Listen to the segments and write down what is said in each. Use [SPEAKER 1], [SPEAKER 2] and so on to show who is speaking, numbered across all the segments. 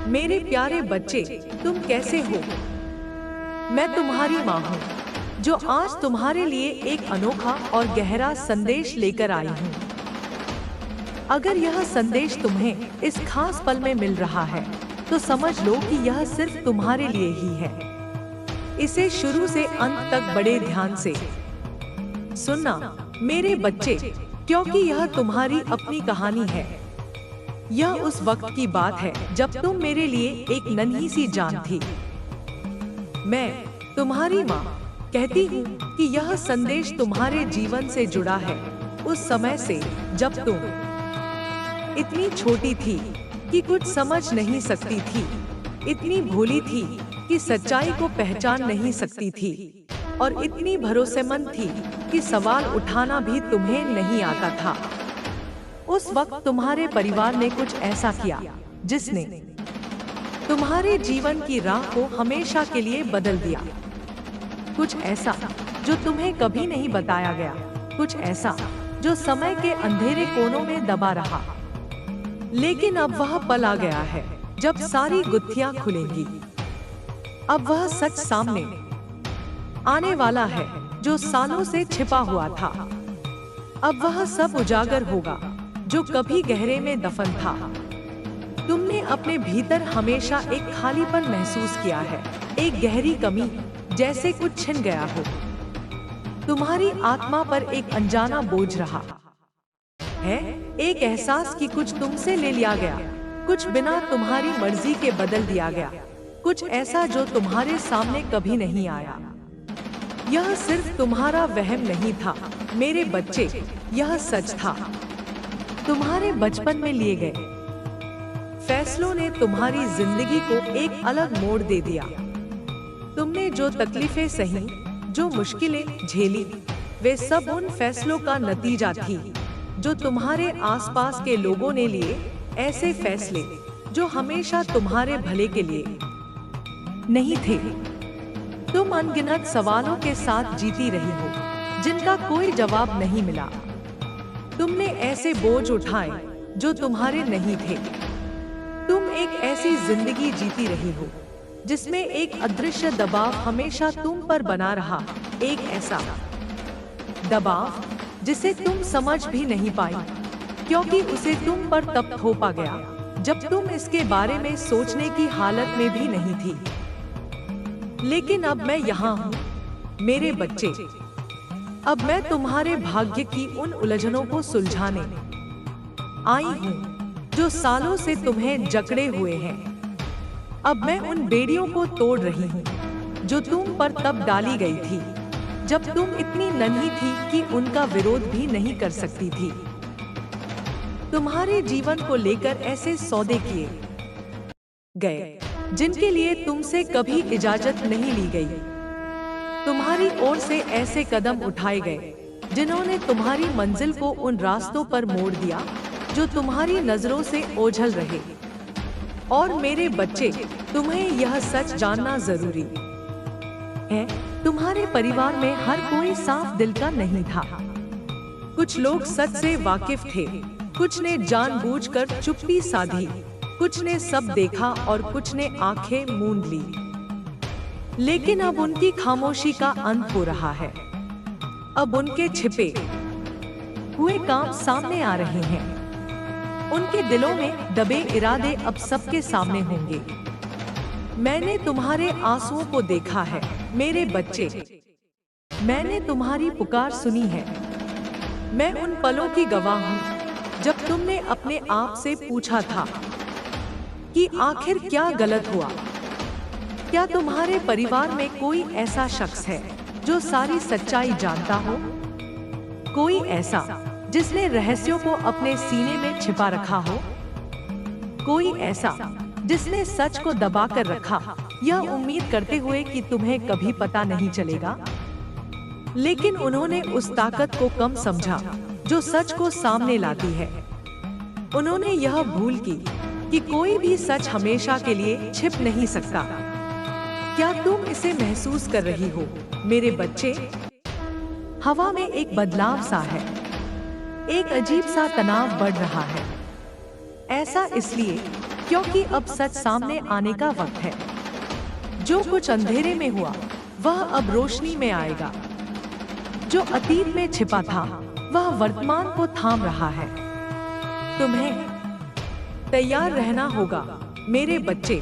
[SPEAKER 1] मेरे प्यारे बच्चे, तुम कैसे हो? मैं तुम्हारी माँ हूँ, जो आज तुम्हारे लिए एक अनोखा और गहरा संदेश लेकर आई हूँ। अगर यह संदेश तुम्हें इस खास पल में मिल रहा है, तो समझ लो कि यह सिर्फ तुम्हारे लिए ही है। इसे शुरू से अंत तक बड़े ध्यान से सुनना, मेरे बच्चे, क्योंकि यह तुम्हारी अपनी कहानी है। यह उस वक्त की बात है जब तुम मेरे लिए एक नन्ही सी जान थी। मैं, तुम्हारी माँ, कहती हूँ कि यह संदेश तुम्हारे जीवन से जुड़ा है, उस समय से जब तुम इतनी छोटी थी कि कुछ समझ नहीं सकती थी, इतनी भोली थी कि सच्चाई को पहचान नहीं सकती थी, और इतनी भरोसेमंद थी कि सवाल उठाना भी तुम्हें नहीं आता था। उस वक्त तुम्हारे परिवार ने कुछ ऐसा किया जिसने तुम्हारे जीवन की राह को हमेशा के लिए बदल दिया। कुछ ऐसा जो तुम्हें कभी नहीं बताया गया, कुछ ऐसा जो समय के अंधेरे कोनों में दबा रहा। लेकिन अब वह पल आ गया है जब सारी गुत्थियां खुलेंगी। अब वह सच सामने आने वाला है जो सालों से छिपा हुआ था। अब वह सब उजागर होगा जो कभी गहरे में दफन था। तुमने अपने भीतर हमेशा एक खालीपन महसूस किया है, एक गहरी कमी, जैसे कुछ छिन गया हो। तुम्हारी आत्मा पर एक अनजाना बोझ रहा है, एक एहसास कि कुछ तुमसे ले लिया गया, कुछ बिना तुम्हारी मर्जी के बदल दिया गया, कुछ ऐसा जो तुम्हारे सामने कभी नहीं आया। यह सिर्फ तुम्हारा वहम नहीं था मेरे बच्चे, यह सच था। तुम्हारे बचपन में लिए गए फैसलों ने तुम्हारी जिंदगी को एक अलग मोड़ दे दिया। तुमने जो तकलीफें सही, जो मुश्किलें झेली, वे सब उन फैसलों का नतीजा थी जो तुम्हारे आसपास के लोगों ने लिए। ऐसे फैसले जो हमेशा तुम्हारे भले के लिए नहीं थे। तुम अनगिनत सवालों के साथ जीती रही हो, जिनका कोई जवाब नहीं मिला। तुमने ऐसे बोझ उठाए जो तुम्हारे नहीं थे। तुम एक ऐसी जिंदगी जीती रही हो जिसमें एक अदृश्य दबाव हमेशा तुम पर बना रहा, एक ऐसा दबाव जिसे तुम समझ भी नहीं पाई, क्योंकि उसे तुम पर तब थोपा गया जब तुम इसके बारे में सोचने की हालत में भी नहीं थी। लेकिन अब मैं यहाँ हूँ मेरे बच्चे। अब मैं तुम्हारे भाग्य की उन उलझनों को सुलझाने आई हूँ जो सालों से तुम्हें जकड़े हुए हैं। अब मैं उन बेड़ियों को तोड़ रही हूँ जो तुम पर तब डाली गई थी जब तुम इतनी नन्ही थी कि उनका विरोध भी नहीं कर सकती थी। तुम्हारे जीवन को लेकर ऐसे सौदे किए गए जिनके लिए तुमसे कभी इजाजत नहीं ली गई। तुम्हारी ओर से ऐसे कदम उठाए गए जिन्होंने तुम्हारी मंजिल को उन रास्तों पर मोड़ दिया जो तुम्हारी नजरों से ओझल रहे। और मेरे बच्चे, तुम्हें यह सच जानना जरूरी है, तुम्हारे परिवार में हर कोई साफ दिल का नहीं था। कुछ लोग सच से वाकिफ थे, कुछ ने जानबूझकर चुप्पी साधी, कुछ ने सब देखा और कुछ ने आंखें मूंद ली। लेकिन अब उनकी खामोशी का अंत हो रहा है। अब उनके छिपे हुए काम सामने आ रहे हैं। उनके दिलों में दबे इरादे अब सबके सामने होंगे। मैंने तुम्हारे आंसुओं को देखा है मेरे बच्चे। मैंने तुम्हारी पुकार सुनी है। मैं उन पलों की गवाह हूँ जब तुमने अपने आप से पूछा था कि आखिर क्या गलत हुआ। क्या तुम्हारे परिवार में कोई ऐसा शख्स है जो सारी सच्चाई जानता हो? कोई ऐसा जिसने रहस्यों को अपने सीने में छिपा रखा हो? कोई ऐसा जिसने सच को दबा कर रखा, यह उम्मीद करते हुए कि तुम्हें कभी पता नहीं चलेगा? लेकिन उन्होंने उस ताकत को कम समझा जो सच को सामने लाती है। उन्होंने यह भूल की कि कोई भी सच हमेशा के लिए छिप नहीं सकता। क्या तुम इसे महसूस कर रही हो मेरे बच्चे? हवा में एक बदलाव सा है, एक अजीब सा तनाव बढ़ रहा है। ऐसा इसलिए क्योंकि अब सच सामने आने का वक्त है। जो कुछ अंधेरे में हुआ वह अब रोशनी में आएगा। जो अतीत में छिपा था वह वर्तमान को थाम रहा है। तुम्हें तैयार रहना होगा मेरे बच्चे।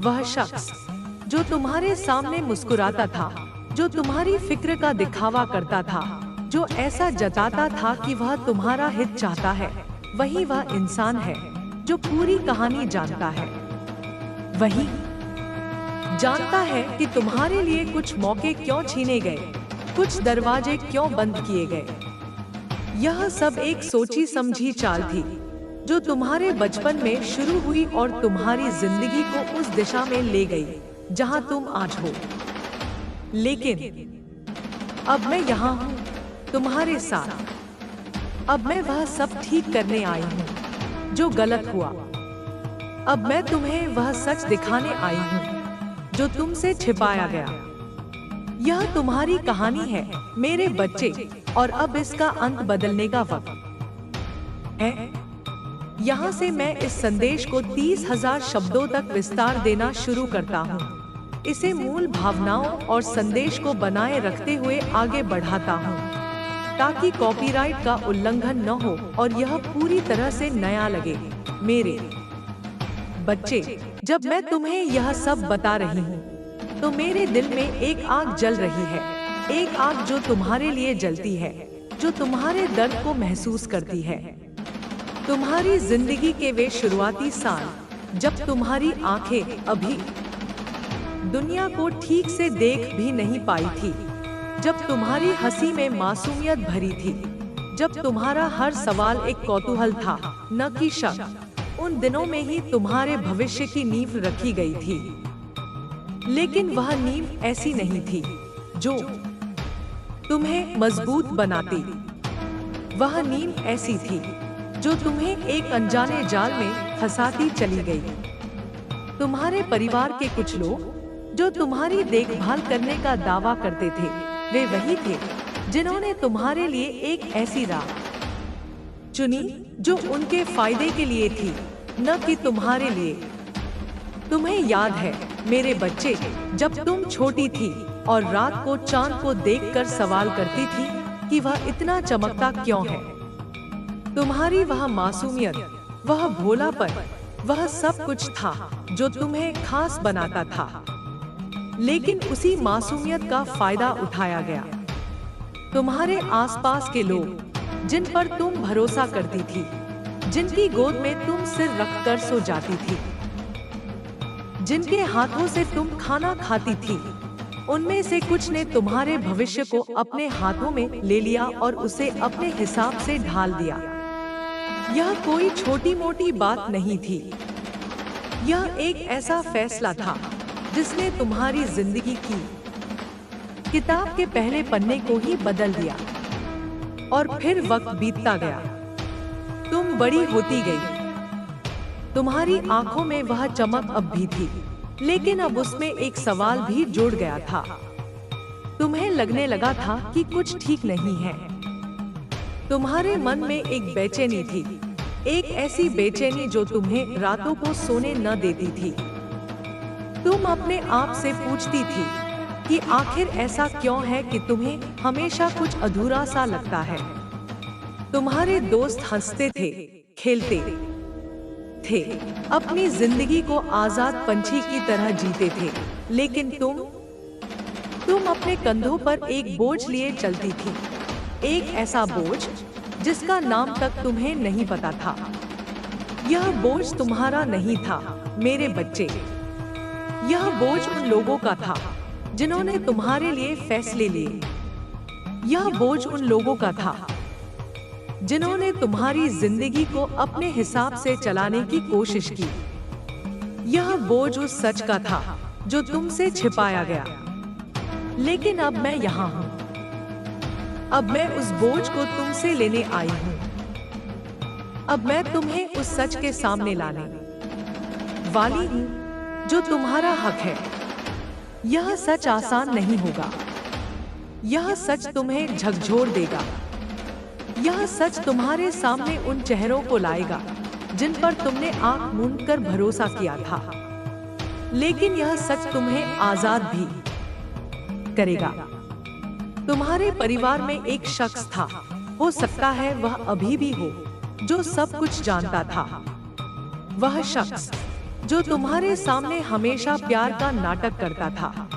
[SPEAKER 1] वह शख्स जो तुम्हारे सामने मुस्कुराता था, जो तुम्हारी फिक्र का दिखावा करता था, जो ऐसा जताता था कि वह तुम्हारा हित चाहता है, वही वह इंसान है जो पूरी कहानी जानता है। वही जानता है कि तुम्हारे लिए कुछ मौके क्यों छीने गए, कुछ दरवाजे क्यों बंद किए गए। यह सब एक सोची समझी चाल थी जो तुम्हारे बचपन में शुरू हुई और तुम्हारी जिंदगी को उस दिशा में ले गई जहां तुम आज हो। लेकिन अब मैं यहाँ हूँ तुम्हारे साथ। अब मैं वह सब ठीक करने आई हूँ जो गलत हुआ। अब मैं तुम्हें वह सच दिखाने आई हूँ जो तुमसे छिपाया गया। यह तुम्हारी कहानी है मेरे बच्चे, और अब इसका अंत बदलने का वक्त है। यहाँ से मैं इस संदेश को 30,000 शब्दों तक विस्तार देना शुरू करता हूँ। इसे मूल भावनाओं और संदेश को बनाए रखते हुए आगे बढ़ाता हूँ ताकि कॉपीराइट का उल्लंघन न हो और यह पूरी तरह से नया लगे। मेरे बच्चे, जब मैं तुम्हें यह सब बता रही हूँ तो मेरे दिल में एक आग जल रही है। एक आग जो तुम्हारे लिए जलती है, जो तुम्हारे दर्द को महसूस करती है। तुम्हारी जिंदगी के वे शुरुआती साल जब तुम्हारी आंखें अभी दुनिया को ठीक से देख भी नहीं पाई थी, जब तुम्हारी हंसी में मासूमियत भरी थी, जब तुम्हारा हर सवाल एक कौतूहल था न कि शक। उन दिनों में ही तुम्हारे भविष्य की नींव रखी गई थी। लेकिन वह नींव ऐसी नहीं थी जो तुम्हें मजबूत बनाती। वह नींव ऐसी थी जो तुम्हें एक अनजाने जाल में फंसाती चली गई। तुम्हारे परिवार के कुछ लोग जो तुम्हारी देखभाल करने का दावा करते थे, वे वही थे जिन्होंने तुम्हारे लिए एक ऐसी राह चुनी जो उनके फायदे के लिए थी, न कि तुम्हारे लिए। तुम्हें याद है मेरे बच्चे, जब तुम छोटी थी और रात को चांद को देखकर सवाल करती थी कि वह इतना चमकता क्यों है। तुम्हारी वह मासूमियत, वह भोलापन, वह सब कुछ था जो तुम्हें खास बनाता था। लेकिन उसी मासूमियत का फायदा उठाया गया। तुम्हारे आसपास के लोग जिन पर तुम भरोसा करती थी, जिनकी गोद में तुम सिर रखकर सो जाती थी, जिनके हाथों से तुम खाना खाती थी, उनमें से कुछ ने तुम्हारे भविष्य को अपने हाथों में ले लिया और उसे अपने हिसाब से ढाल दिया। यह कोई छोटी मोटी बात नहीं थी। यह एक ऐसा फैसला था जिसने तुम्हारी जिंदगी की किताब के पहले पन्ने को ही बदल दिया। और फिर वक्त बीतता गया, तुम बड़ी होती गई। तुम्हारी आंखों में वह चमक अब भी थी, लेकिन अब उसमें एक सवाल भी जुड़ गया था। तुम्हें लगने लगा था कि कुछ ठीक नहीं है। तुम्हारे मन में एक बेचैनी थी, एक ऐसी बेचैनी जो तुम्हें रातों को सोने न देती थी। तुम अपने आप से पूछती थी कि आखिर ऐसा क्यों है कि तुम्हें हमेशा कुछ अधूरा सा लगता है। तुम्हारे दोस्त हंसते थे, खेलते थे, अपनी जिंदगी को आजाद पंछी की तरह जीते थे, लेकिन तुम अपने कंधों पर एक बोझ लिए चलती थी। एक ऐसा बोझ जिसका नाम तक तुम्हें नहीं पता था। यह बोझ तुम्हारा नहीं था मेरे बच्चे। यह बोझ उन लोगों का था जिन्होंने तुम्हारे लिए फैसले लिए। यह बोझ उन लोगों का था जिन्होंने तुम्हारी जिंदगी को अपने हिसाब से चलाने की कोशिश की। यह बोझ उस सच का था जो तुमसे छिपाया गया। लेकिन अब मैं यहाँ हूँ। अब मैं उस बोझ को तुमसे लेने आई हूँ। अब मैं तुम्हें उस सच के सामने लाने वाली हूँ जो तुम्हारा हक है। यह सच आसान नहीं होगा। यह सच तुम्हें झकझोर देगा। यह सच तुम्हारे सामने उन चेहरों को लाएगा जिन पर तुमने आंख मूंदकर भरोसा किया था। लेकिन यह सच तुम्हें आजाद भी करेगा। तुम्हारे परिवार में एक शख्स था, हो सकता है वह अभी भी हो, जो सब कुछ जानता था। वह शख्स जो तुम्हारे सामने हमेशा प्यार का नाटक करता था।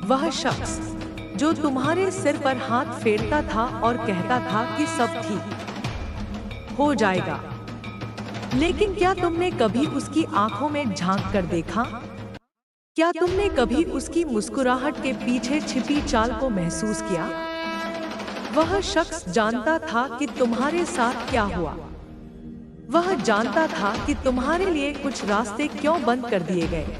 [SPEAKER 1] वह शख्स जो तुम्हारे सिर पर हाथ फेरता था और कहता था कि सब ठीक हो जाएगा। लेकिन क्या तुमने कभी उसकी आंखों में झांक कर देखा? क्या तुमने कभी उसकी मुस्कुराहट के पीछे छिपी चाल को महसूस किया? वह शख्स जानता था कि तुम्हारे साथ क्या हुआ। वह जानता था कि तुम्हारे लिए कुछ रास्ते क्यों बंद कर दिए गए।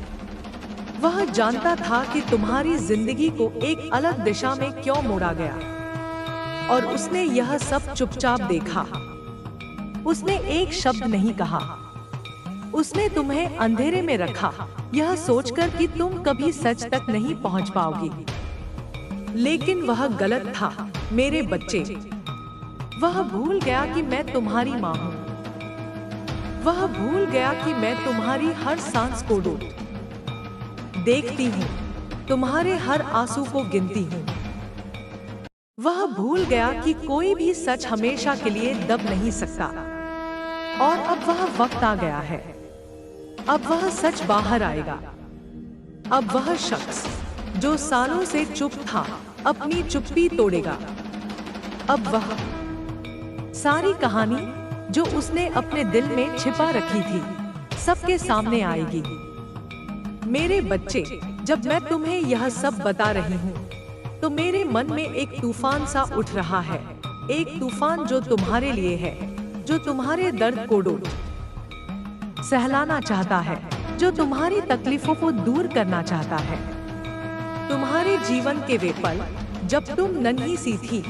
[SPEAKER 1] वह जानता था कि तुम्हारी जिंदगी को एक अलग दिशा में क्यों मोड़ा गया। और उसने यह सब चुपचाप देखा। उसने एक शब्द नहीं कहा। उसने तुम्हें अंधेरे में रखा, यह सोचकर कि तुम कभी सच तक नहीं पहुंच पाओगी। लेकिन वह गलत था मेरे बच्चे। वह भूल गया कि मैं तुम्हारी माँ हूँ। वह भूल गया कि मैं तुम्हारी हर सांस को देखती हूँ, तुम्हारे हर आंसू को गिनती हूँ। वह भूल गया कि कोई भी सच हमेशा के लिए दब नहीं सकता। और अब वह वक्त आ गया है। अब वह सच बाहर आएगा। अब वह शख्स जो सालों से चुप था, अपनी चुप्पी तोड़ेगा। अब वह सारी कहानी जो उसने अपने दिल में छिपा रखी थी, सबके सामने आएगी। मेरे बच्चे, जब मैं तुम्हें यह सब बता रही हूँ, तो मेरे मन में एक तूफान सा उठ रहा है। एक तूफान जो तुम्हारे लिए है, जो तुम्हारे दर्द को सहलाना चाहता है, जो तुम्हारी तकलीफों को दूर करना चाहता है। तुम्हारे जीवन के वे पल जब तुम नन्ही सी थी,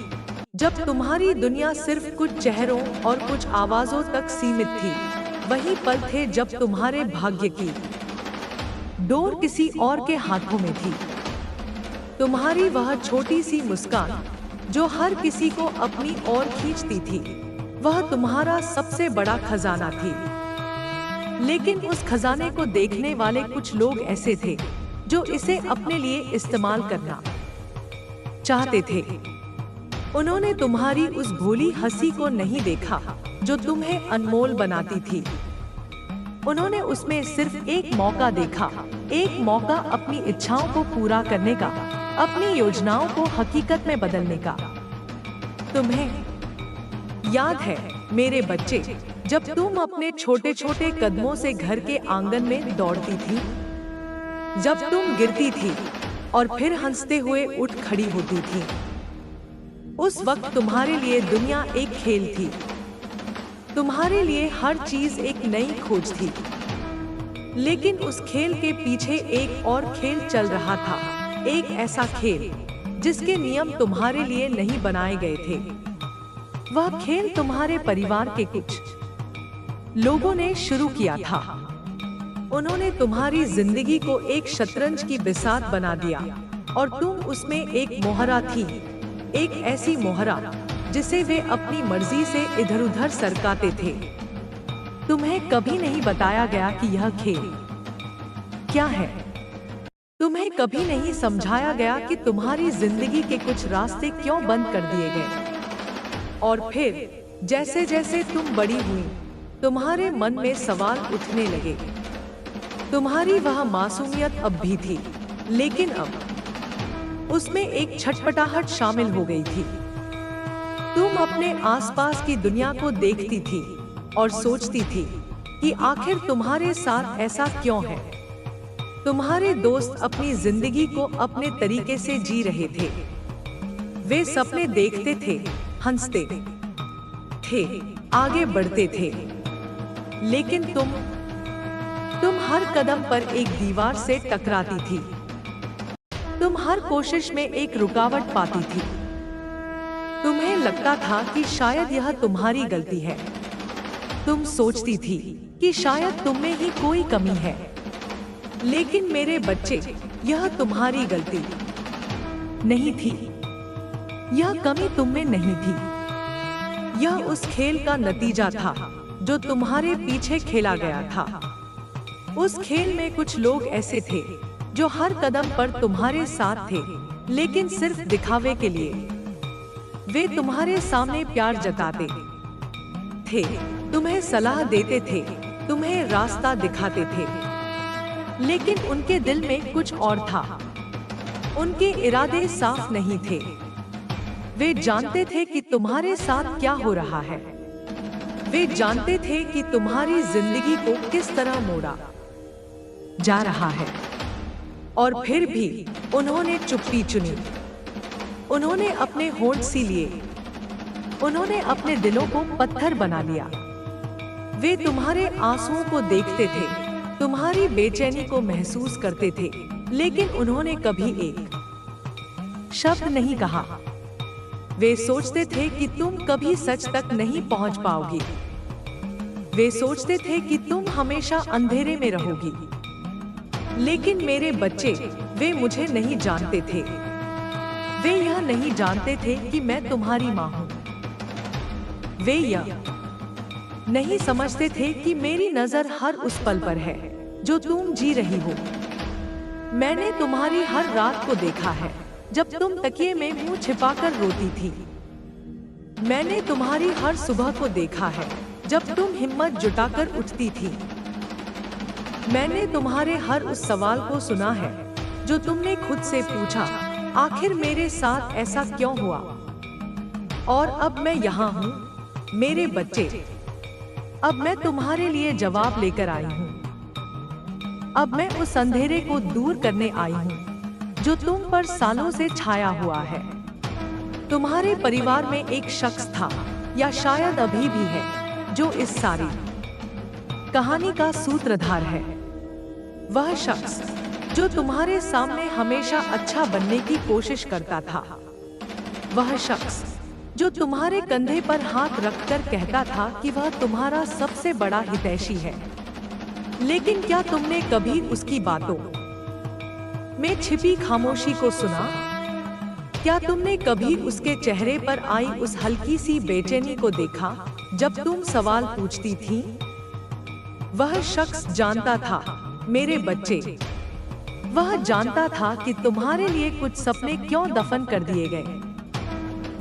[SPEAKER 1] जब तुम्हारी दुनिया सिर्फ कुछ चेहरों और कुछ आवाजों तक सीमित थी, वही पल थे जब तुम्हारे भाग्य की डोर किसी और के हाथों में थी। तुम्हारी वह छोटी सी मुस्कान जो हर किसी को अपनी ओर खींचती थी, वह तुम्हारा सबसे बड़ा खजाना थी। लेकिन उस खजाने को देखने वाले कुछ लोग ऐसे थे जो इसे अपने लिए इस्तेमाल करना चाहते थे। उन्होंने तुम्हारी उस भोली हंसी को नहीं देखा जो तुम्हें अनमोल बनाती थी। उन्होंने उसमें सिर्फ एक मौका देखा, एक मौका अपनी इच्छाओं को पूरा करने का, अपनी योजनाओं को हकीकत में बदलने का। तुम्हें याद है मेरे बच्चे, जब तुम अपने छोटे छोटे कदमों से घर के आंगन में दौड़ती थी, जब तुम गिरती थी और फिर हंसते हुए उठ खड़ी होती थी। उस वक्त तुम्हारे लिए दुनिया एक खेल थी। तुम्हारे लिए हर चीज एक नई खोज थी। लेकिन उस खेल के पीछे एक और खेल चल रहा था, एक ऐसा खेल जिसके नियम तुम्हारे लिए नहीं बनाए गए थे। वह खेल तुम्हारे परिवार के कुछ लोगों ने शुरू किया था। उन्होंने तुम्हारी जिंदगी को एक शतरंज की बिसात बना दिया और तुम उसमें एक मोहरा थी, एक ऐसी मोहरा जिसे वे अपनी मर्जी से इधर उधर सरकाते थे। तुम्हें कभी नहीं बताया गया कि यह खेल क्या है। तुम्हें कभी नहीं समझाया गया कि तुम्हारी जिंदगी के कुछ रास्ते क्यों बंद कर दिए गए। और फिर जैसे जैसे तुम बड़ी हुई, तुम्हारे मन में सवाल उठने लगे। तुम्हारी वह मासूमियत अब भी थी, लेकिन अब उसमें एक छटपटाहट शामिल हो गई थी। तुम अपने आसपास की दुनिया को देखती थी और सोचती थी कि आखिर तुम्हारे साथ ऐसा क्यों है। तुम्हारे दोस्त अपनी जिंदगी को अपने तरीके से जी रहे थे। वे सपने देखते थे, हंसते थे, आगे बढ़ते थे। लेकिन तुम हर कदम पर एक दीवार से टकराती थी। तुम हर कोशिश में एक रुकावट पाती थी। तुम्हें लगता था कि शायद यह तुम्हारी गलती है। तुम सोचती थी कि शायद तुम में ही कोई कमी है। लेकिन मेरे बच्चे, यह तुम्हारी गलती नहीं थी। यह कमी तुम में नहीं थी। यह उस खेल का नतीजा था जो तुम्हारे पीछे खेला गया था। उस खेल में कुछ लोग ऐसे थे जो हर कदम पर तुम्हारे साथ थे, लेकिन सिर्फ दिखावे के लिए। वे तुम्हारे सामने प्यार जताते थे, तुम्हें सलाह देते थे, तुम्हें रास्ता दिखाते थे, लेकिन उनके दिल में कुछ और था। उनके इरादे साफ नहीं थे। वे जानते थे कि तुम्हारे साथ क्या हो रहा है। वे जानते थे कि तुम्हारी जिंदगी को किस तरह मोड़ा जा रहा है, और फिर भी उन्होंने चुप्पी चुनी। उन्होंने अपने होंठ सी लिए, उन्होंने अपने दिलों को पत्थर बना लिया। वे तुम्हारे आंसुओं को देखते थे, तुम्हारी बेचैनी को महसूस करते थे, लेकिन उन्होंने कभी एक शब्द नहीं कहा। वे सोचते थे कि तुम कभी सच तक नहीं पहुंच पाओगी। वे सोचते थे कि तुम हमेशा अंधेरे में रहोगी। लेकिन मेरे बच्चे, वे मुझे नहीं जानते थे। वे यह नहीं जानते थे कि मैं तुम्हारी माँ हूँ। वे यह नहीं समझते थे कि मेरी नजर हर उस पल पर है जो तुम जी रही हो। मैंने तुम्हारी हर रात को देखा है जब तुम तकिए में मुंह छिपाकर रोती थी। मैंने तुम्हारी हर सुबह को देखा है जब तुम हिम्मत जुटाकर उठती थी। मैंने तुम्हारे हर उस सवाल को सुना है जो तुमने खुद से पूछा, आखिर मेरे साथ ऐसा क्यों हुआ? और अब मैं यहाँ हूँ मेरे बच्चे। अब मैं तुम्हारे लिए जवाब लेकर आई हूँ। अब मैं उस अंधेरे को दूर करने आई हूँ जो तुम पर सालों से छाया हुआ है। तुम्हारे परिवार में एक शख्स था, या शायद अभी भी है, जो इस सारी कहानी का सूत्रधार है। वह शख्स जो तुम्हारे सामने हमेशा अच्छा बनने की कोशिश करता था। वह शख्स जो तुम्हारे कंधे पर हाथ रखकर कहता था कि वह तुम्हारा सबसे बड़ा हितैषी है। लेकिन क्या तुमने कभी उसकी बातों में छिपी खामोशी को सुना? क्या तुमने कभी उसके चेहरे पर आई उस हल्की सी बेचैनी को देखा जब तुम सवाल पूछती थी? वह शख्स जानता था मेरे बच्चे, वह जानता था कि तुम्हारे लिए कुछ सपने क्यों दफन कर दिए गए।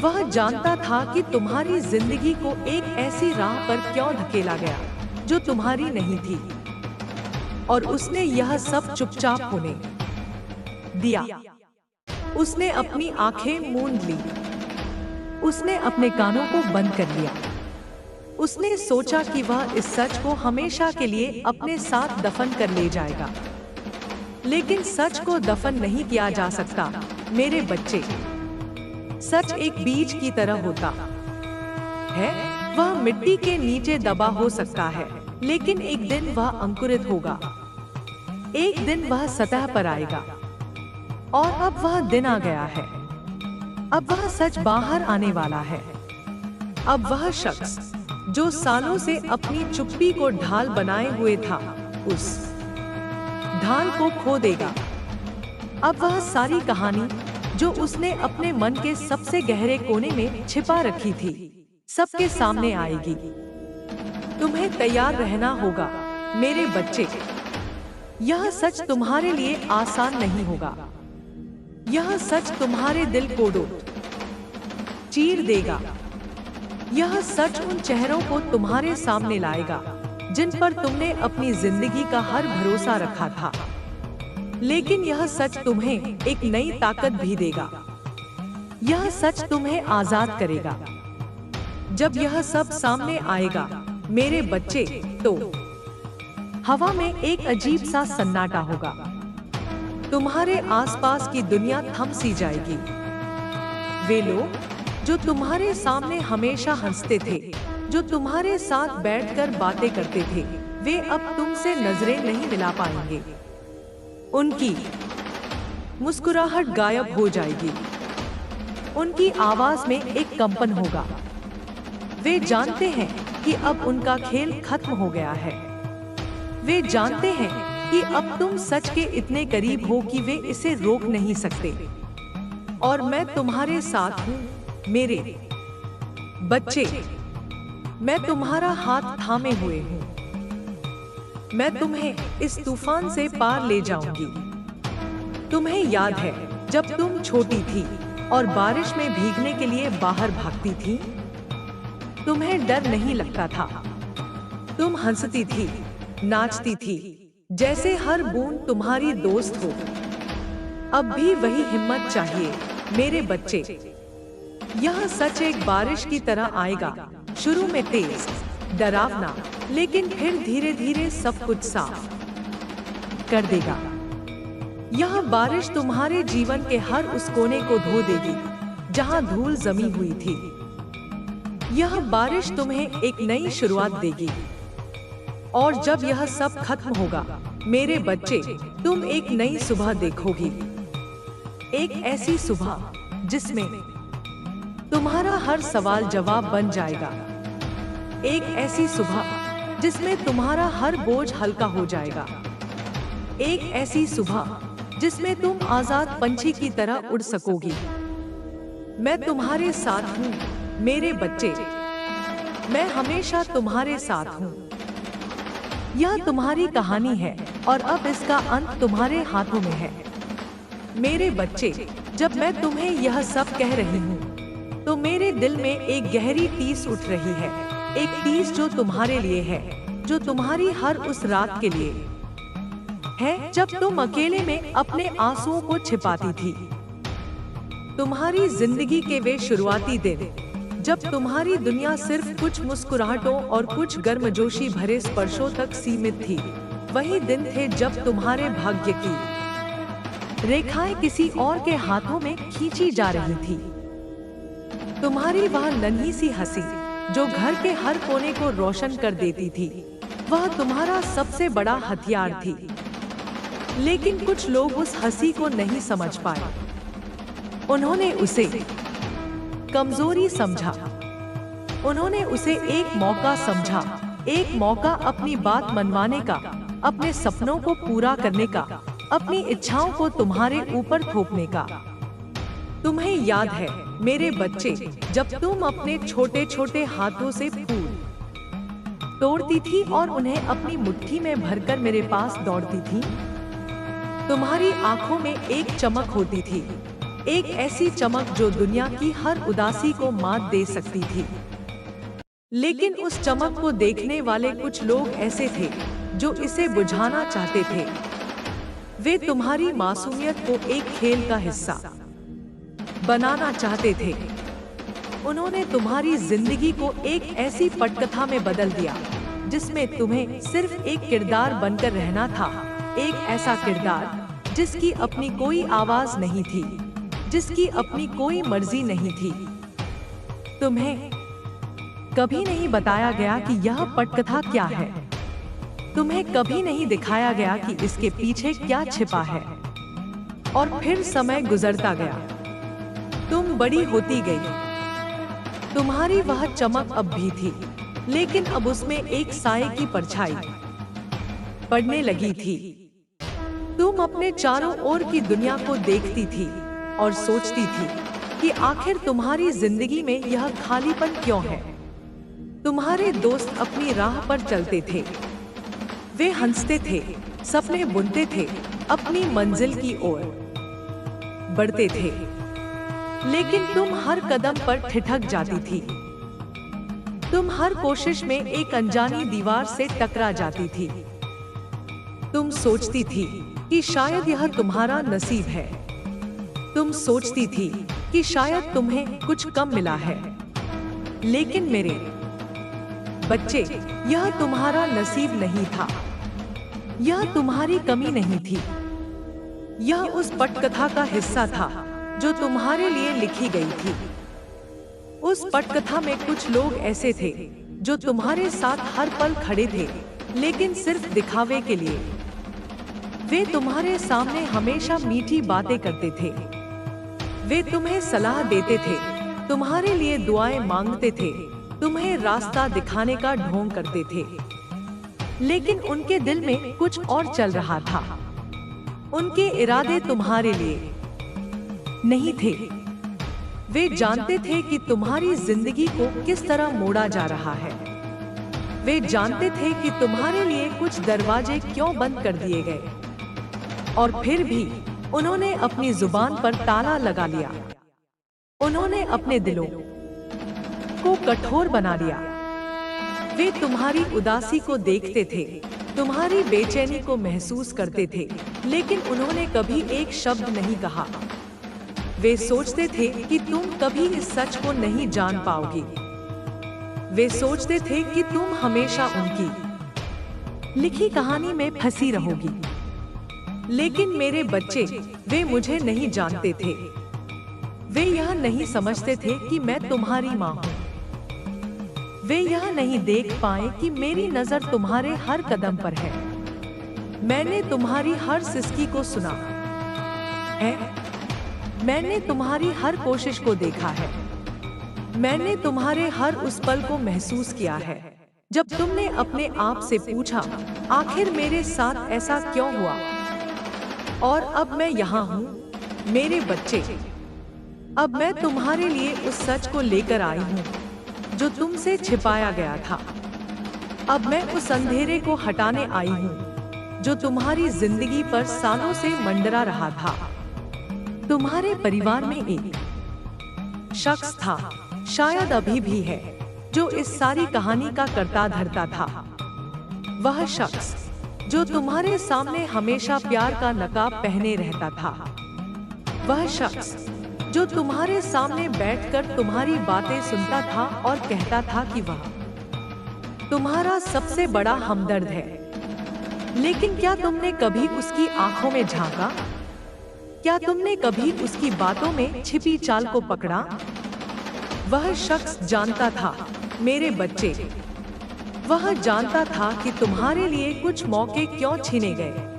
[SPEAKER 1] वह जानता था कि तुम्हारी जिंदगी को एक ऐसी राह पर क्यों धकेला गया जो तुम्हारी नहीं थी, और उसने यह सब चुपचाप होने दिया। उसने अपनी आंखें मूंद ली, उसने अपने कानों को बंद कर लिया। उसने सोचा कि वह इस सच को हमेशा के लिए अपने साथ दफन कर ले जाएगा, लेकिन सच को दफन नहीं किया जा सकता मेरे बच्चे। सच एक बीज की तरह होता है। वह मिट्टी के नीचे दबा हो सकता है, लेकिन एक दिन वह अंकुरित होगा। एक दिन वह सतह पर आएगा, और अब वह दिन आ गया है। अब वह सच बाहर आने वाला है। अब वह शख्स जो सालों से अपनी चुप्पी को ढाल बनाए हुए था, उस ढाल को खो देगा। अब वह सारी कहानी जो उसने अपने मन के सबसे गहरे कोने में छिपा रखी थी, सबके सामने आएगी। तुम्हें तैयार रहना होगा मेरे बच्चे। यह सच तुम्हारे लिए आसान नहीं होगा। यह सच तुम्हारे दिल को चीर देगा। यह सच उन चेहरों को तुम्हारे सामने लाएगा जिन पर तुमने अपनी जिंदगी का हर भरोसा रखा था। लेकिन यह सच तुम्हें एक नई ताकत भी देगा। यह सच तुम्हें आजाद करेगा। जब यह सब सामने आएगा मेरे बच्चे, तो हवा में एक अजीब सा सन्नाटा होगा। तुम्हारे आसपास की दुनिया थम सी जाएगी। वे लोग जो तुम्हारे सामने हमेशा हंसते थे, जो तुम्हारे साथ बैठकर बातें करते थे, वे अब तुमसे नजरें नहीं मिला पाएंगे। उनकी मुस्कुराहट गायब हो जाएगी। उनकी आवाज में एक कंपन होगा। वे जानते हैं कि अब उनका खेल खत्म हो गया है। वे जानते हैं कि अब तुम सच के इतने करीब हो कि वे इसे रोक नहीं सकते। और मैं तुम्हारे साथ हूँ मेरे बच्चे। मैं तुम्हारा हाथ थामे हुए हूँ। मैं तुम्हें इस तूफान से पार ले जाऊंगी। तुम्हें याद है जब तुम छोटी थी और बारिश में भीगने के लिए बाहर भागती थी? तुम्हें डर नहीं लगता था। तुम हंसती थी, नाचती थी, जैसे हर बूंद तुम्हारी दोस्त हो। अब भी वही हिम्मत चाहिए मेरे बच्चे। यह सच एक बारिश की तरह आएगा, शुरू में तेज, डरावना, लेकिन फिर धीरे धीरे सब कुछ साफ कर देगा। यह बारिश तुम्हारे जीवन के हर उस कोने को धो देगी जहां धूल जमी हुई थी। यह बारिश तुम्हें एक नई शुरुआत देगी। और जब यह सब खत्म होगा मेरे बच्चे, तुम एक नई सुबह देखोगी। एक ऐसी सुबह जिसमें तुम्हारा हर सवाल जवाब बन जाएगा। एक ऐसी सुबह जिसमें तुम्हारा हर बोझ हल्का हो जाएगा। एक ऐसी सुबह जिसमें तुम आजाद पंछी की तरह उड़ सकोगी। मैं तुम्हारे साथ हूँ मेरे बच्चे। मैं हमेशा तुम्हारे साथ हूँ। यह तुम्हारी कहानी है और अब इसका अंत तुम्हारे हाथों में है मेरे बच्चे। जब मैं तुम्हें यह सब कह रही हूँ तो मेरे दिल में एक गहरी टीस उठ रही है। एक टीस जो तुम्हारे लिए है, जो तुम्हारी हर उस रात के लिए है जब तुम अकेले में अपने आंसुओं को छिपाती थी। तुम्हारी जिंदगी के वे शुरुआती दिन जब तुम्हारी दुनिया सिर्फ कुछ मुस्कुराहटों और कुछ गर्मजोशी भरे स्पर्शों तक सीमित थी। वही दिन थे जब तुम्हारे भाग्य की रेखाएं किसी और के हाथों में खींची जा रही थी। तुम्हारी वह नन्ही सी हंसी जो घर के हर कोने को रोशन कर देती थी, वह तुम्हारा सबसे बड़ा हथियार थी। लेकिन कुछ लोग उस हंसी को नहीं समझ पाए। उन्होंने उसे कमजोरी समझा। उन्होंने उसे एक मौका समझा, एक मौका अपनी बात मनवाने का, अपने सपनों को पूरा करने का, अपनी इच्छाओं को तुम्हारे ऊपर थोपने का। तुम्हें याद है मेरे बच्चे, जब तुम अपने छोटे छोटे हाथों से फूल तोड़ती थी और उन्हें अपनी मुट्ठी में भरकर मेरे पास दौड़ती थी? तुम्हारी आंखों में एक चमक होती थी, एक ऐसी चमक जो दुनिया की हर उदासी को मात दे सकती थी। लेकिन उस चमक को देखने वाले कुछ लोग ऐसे थे जो इसे बुझाना चाहते थे। वे तुम्हारी मासूमियत को एक खेल का हिस्सा बनाना चाहते थे। उन्होंने तुम्हारी जिंदगी को एक ऐसी पटकथा में बदल दिया जिसमें तुम्हें सिर्फ एक किरदार बनकर रहना था। एक ऐसा किरदार जिसकी अपनी कोई आवाज नहीं थी, जिसकी अपनी कोई मर्जी नहीं थी। तुम्हें कभी नहीं बताया गया कि यह पटकथा क्या है। तुम्हें कभी नहीं दिखाया गया कि इसके पीछे क्या छिपा है। और फिर समय गुजरता गया, तुम बड़ी होती गई। तुम्हारी वह चमक अब भी थी, लेकिन अब उसमें एक साए की परछाई पड़ने लगी थी। तुम अपने चारों ओर की दुनिया को देखती थी और सोचती थी कि आखिर तुम्हारी जिंदगी में यह खालीपन क्यों है। तुम्हारे दोस्त अपनी राह पर चलते थे, वे हंसते थे, सपने बुनते थे, अपनी मंजिल की ओर बढ़ते थे, लेकिन तुम हर कदम पर ठिठक जाती थी। तुम हर कोशिश में एक अनजानी दीवार से टकरा जाती थी। तुम सोचती थी कि शायद यह तुम्हारा नसीब है। तुम सोचती थी कि शायद तुम्हें कुछ कम मिला है। लेकिन मेरे बच्चे, यह तुम्हारा नसीब नहीं था, यह तुम्हारी कमी नहीं थी। यह उस पटकथा का हिस्सा था जो तुम्हारे लिए लिखी गई थी। उस पटकथा में कुछ लोग ऐसे थे जो तुम्हारे साथ हर पल खड़े थे, लेकिन सिर्फ दिखावे के लिए। वे तुम्हारे सामने हमेशा मीठी बातें करते थे। वे तुम्हें सलाह देते थे, तुम्हारे लिए दुआएं मांगते थे, तुम्हें रास्ता दिखाने का ढोंग करते थे। लेकिन उनके दिल में कुछ और चल रहा था। उनके इरादे तुम्हारे लिए नहीं थे। वे जानते थे कि तुम्हारी जिंदगी को किस तरह मोड़ा जा रहा है। वे जानते थे कि तुम्हारे लिए कुछ दरवाजे क्यों बंद कर दिए गए, और फिर भी उन्होंने अपनी जुबान पर ताला लगा लिया। उन्होंने अपने दिलों को कठोर बना लिया। वे तुम्हारी उदासी को देखते थे, तुम्हारी बेचैनी को महसूस करते थे, लेकिन उन्होंने कभी एक शब्द नहीं कहा। वे सोचते थे कि तुम कभी इस सच को नहीं जान पाओगी। वे सोचते थे कि तुम हमेशा उनकी लिखी कहानी में फंसी रहोगी। लेकिन मेरे बच्चे, वे मुझे नहीं जानते थे। वे यह नहीं समझते थे कि मैं तुम्हारी माँ हूँ। वे यह नहीं देख पाए कि मेरी नजर तुम्हारे हर कदम पर है। मैंने तुम्हारी हर सिसकी को सुना है। मैंने तुम्हारी हर कोशिश को देखा है। मैंने तुम्हारे हर उस पल को महसूस किया है जब तुमने अपने आप से पूछा, आखिर मेरे साथ ऐसा क्यों हुआ? और अब मैं यहाँ हूँ, मेरे बच्चे। अब मैं तुम्हारे लिए उस सच को लेकर आई हूँ जो तुमसे छिपाया गया था। अब मैं उस अंधेरे को हटाने आई हूँ जो तुम्हारी जिंदगी पर सालों से मंडरा रहा था। तुम्हारे परिवार में एक शख्स था, शायद अभी भी है, जो इस सारी कहानी का कर्ता धर्ता था। वह शख्स जो तुम्हारे सामने हमेशा प्यार का नकाब पहने रहता था। वह शख्स जो तुम्हारे सामने बैठकर तुम्हारी बातें सुनता था और कहता था कि वह तुम्हारा सबसे बड़ा हमदर्द है। लेकिन क्या तुमने कभी उसकी आंखों में झांका? क्या तुमने कभी उसकी बातों में छिपी चाल को पकड़ा? वह शख्स जानता था, मेरे बच्चे, वह जानता था कि तुम्हारे लिए कुछ मौके क्यों छीने गए।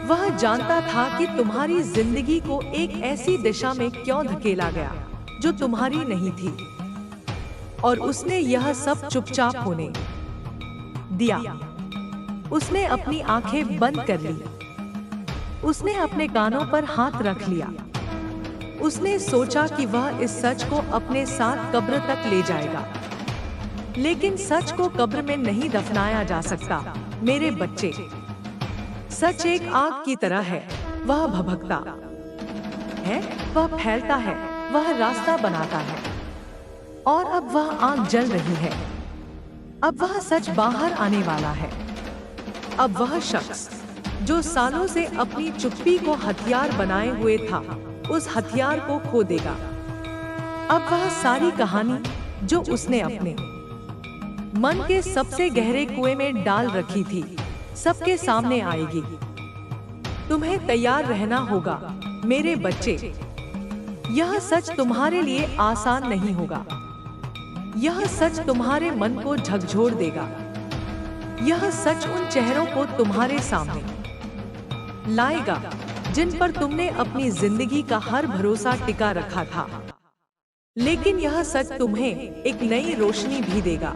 [SPEAKER 1] वह जानता था कि तुम्हारी जिंदगी को एक ऐसी दिशा में क्यों धकेला गया जो तुम्हारी नहीं थी, और उसने यह सब चुपचाप होने दिया। उसने अपनी आंखें बंद कर ली। उसने अपने कानों पर हाथ रख लिया। उसने सोचा कि वह इस सच को अपने साथ कब्र तक ले जाएगा, लेकिन सच को कब्र में नहीं दफनाया जा सकता। मेरे बच्चे, सच एक आग की तरह है। वह भभकता है, वह फैलता है, वह रास्ता बनाता है, और अब वह आग जल रही है। अब वह सच बाहर आने वाला है। अब वह शख्स जो सालों से अपनी चुप्पी को हथियार बनाए हुए था, उस हथियार को खो देगा। अब वह सारी कहानी जो उसने अपने मन के सबसे गहरे कुएं में डाल रखी थी, सबके सामने आएगी। तुम्हें तैयार रहना होगा, मेरे बच्चे। यह सच तुम्हारे लिए आसान नहीं होगा। यह सच तुम्हारे मन को झकझोर देगा। यह सच उन चेहरों को तुम्हारे सामने लाएगा जिन पर तुमने अपनी जिंदगी का हर भरोसा टिका रखा था। लेकिन यह सच तुम्हें एक नई रोशनी भी देगा।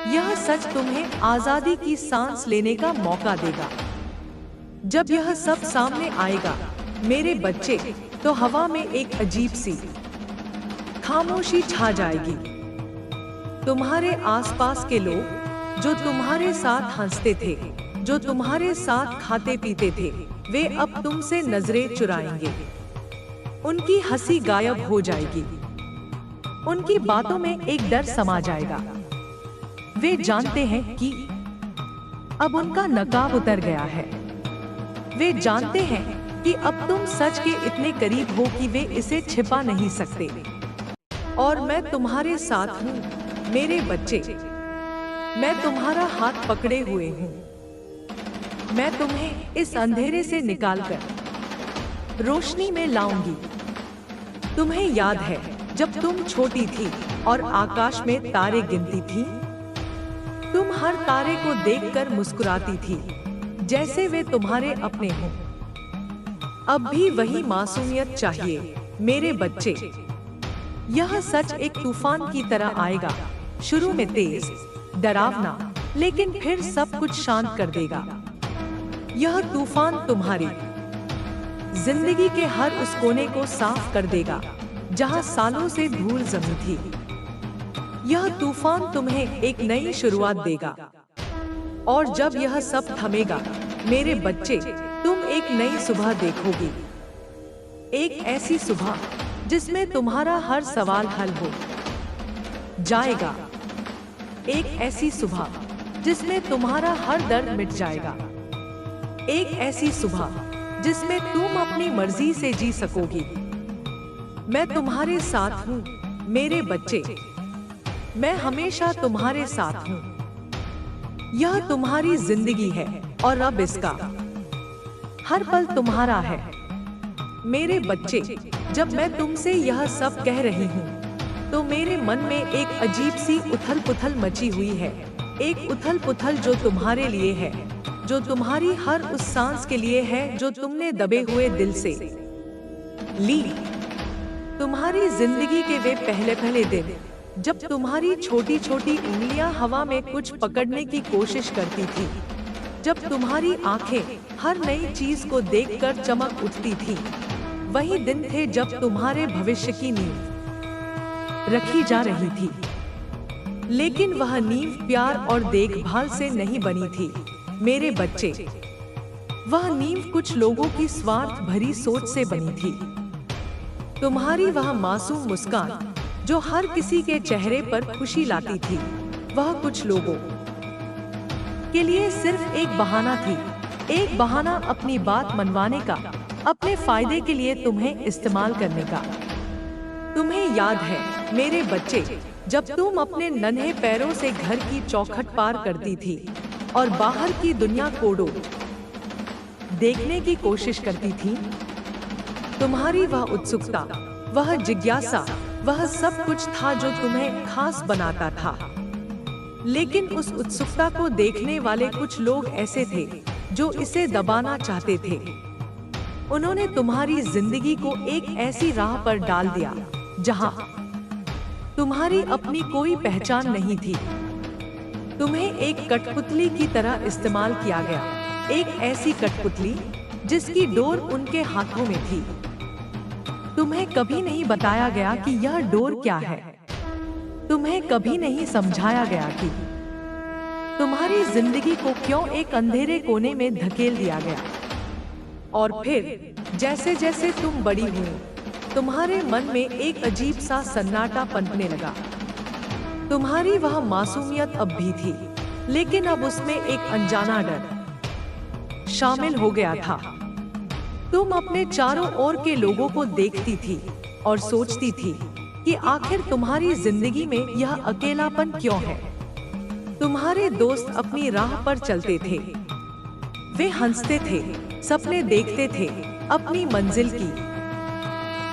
[SPEAKER 1] यह सच तुम्हें आजादी की सांस लेने का मौका देगा। जब यह सब सामने आएगा, मेरे बच्चे, तो हवा में एक अजीब सी खामोशी छा जाएगी। तुम्हारे आसपास के लोग जो तुम्हारे साथ हंसते थे, जो तुम्हारे साथ खाते पीते थे, वे अब तुमसे नजरें चुराएंगे। उनकी हंसी गायब हो जाएगी। उनकी बातों में एक डर समा जाएगा। वे जानते हैं कि अब उनका नकाब उतर गया है। वे जानते हैं कि अब तुम सच के इतने करीब हो कि वे इसे छिपा नहीं सकते। और मैं तुम्हारे साथ हूँ, मेरे बच्चे। मैं तुम्हारा हाथ पकड़े हुए हूँ। मैं तुम्हें इस अंधेरे से निकालकर रोशनी में लाऊंगी। तुम्हें याद है जब तुम छोटी थी और आकाश में तारे गिनती थी? तुम हर तारे को देखकर मुस्कुराती थी जैसे वे तुम्हारे अपने हों। अब भी वही मासूमियत चाहिए, मेरे बच्चे। यह सच एक तूफान की तरह आएगा, शुरू में तेज, डरावना, लेकिन फिर सब कुछ शांत कर देगा। यह तूफान तुम्हारी जिंदगी के हर उस कोने को साफ कर देगा जहां सालों से धूल जमी थी। यह तूफान तुम्हें एक नई शुरुआत देगा। और जब यह सब थमेगा मेरे बच्चे, तुम एक नई सुबह देखोगे। एक ऐसी सुबह जिसमें तुम्हारा हर सवाल हल हो जाएगा। एक ऐसी सुबह जिसमें तुम्हारा हर दर्द मिट जाएगा। एक ऐसी सुबह जिसमें तुम अपनी मर्जी से जी सकोगी। मैं तुम्हारे साथ हूँ मेरे बच्चे, मैं हमेशा तुम्हारे साथ हूँ। यह तुम्हारी जिंदगी है और अब इसका हर पल तुम्हारा है। मेरे बच्चे, जब मैं तुमसे यह सब कह रही हूँ तो मेरे मन में एक अजीब सी उथल पुथल मची हुई है। एक उथल पुथल जो तुम्हारे लिए है, जो तुम्हारी हर उस सांस के लिए है जो तुमने दबे हुए दिल से ली। तुम्हारी जिंदगी के वे पहले पहले दिन जब तुम्हारी छोटी छोटी उंगलियां हवा में कुछ पकड़ने की कोशिश करती थी, जब तुम्हारी आंखें हर नई चीज को देखकर चमक उठती थी। वही दिन थे जब तुम्हारे भविष्य की नींव रखी जा रही थी। लेकिन वह नींव प्यार और देखभाल से नहीं बनी थी मेरे बच्चे। वह नींव कुछ लोगों की स्वार्थ भरी सोच से बनी थी। तुम्हारी वह मासूम मुस्कान जो हर किसी के चेहरे पर खुशी लाती थी, वह कुछ लोगों के लिए सिर्फ एक बहाना थी। एक बहाना अपनी बात मनवाने का, अपने फायदे के लिए तुम्हें इस्तेमाल करने का। तुम्हें याद है मेरे बच्चे, जब तुम अपने नन्हे पैरों से घर की चौखट पार करती थी और बाहर की दुनिया कोडो देखने की कोशिश करती थी। तुम्हारी वह उत्सुकता, वह जिज्ञासा, वह सब कुछ था जो तुम्हें खास बनाता था। लेकिन उस उत्सुकता को देखने वाले कुछ लोग ऐसे थे जो इसे दबाना चाहते थे। उन्होंने तुम्हारी जिंदगी को एक ऐसी राह पर डाल दिया जहां तुम्हारी अपनी कोई पहचान नहीं थी। तुम्हें एक कठपुतली की तरह इस्तेमाल किया गया, एक ऐसी कठपुतली जिसकी डोर उनके हाथों में थी। तुम्हें कभी नहीं बताया गया कि यह डोर क्या है। तुम्हें कभी नहीं समझाया गया कि तुम्हारी जिंदगी को क्यों एक अंधेरे कोने में धकेल दिया गया। और फिर जैसे जैसे तुम बड़ी हुई, तुम्हारे मन में एक अजीब सा सन्नाटा पनपने लगा। तुम्हारी वह मासूमियत अब भी थी, लेकिन अब उसमें एक अनजाना डर शामिल हो गया था। तुम अपने चारों ओर के लोगों को देखती थी और सोचती थी कि आखिर तुम्हारी जिंदगी में यह अकेलापन क्यों है। तुम्हारे दोस्त अपनी राह पर चलते थे, वे हंसते थे, सपने देखते थे, अपनी मंजिल की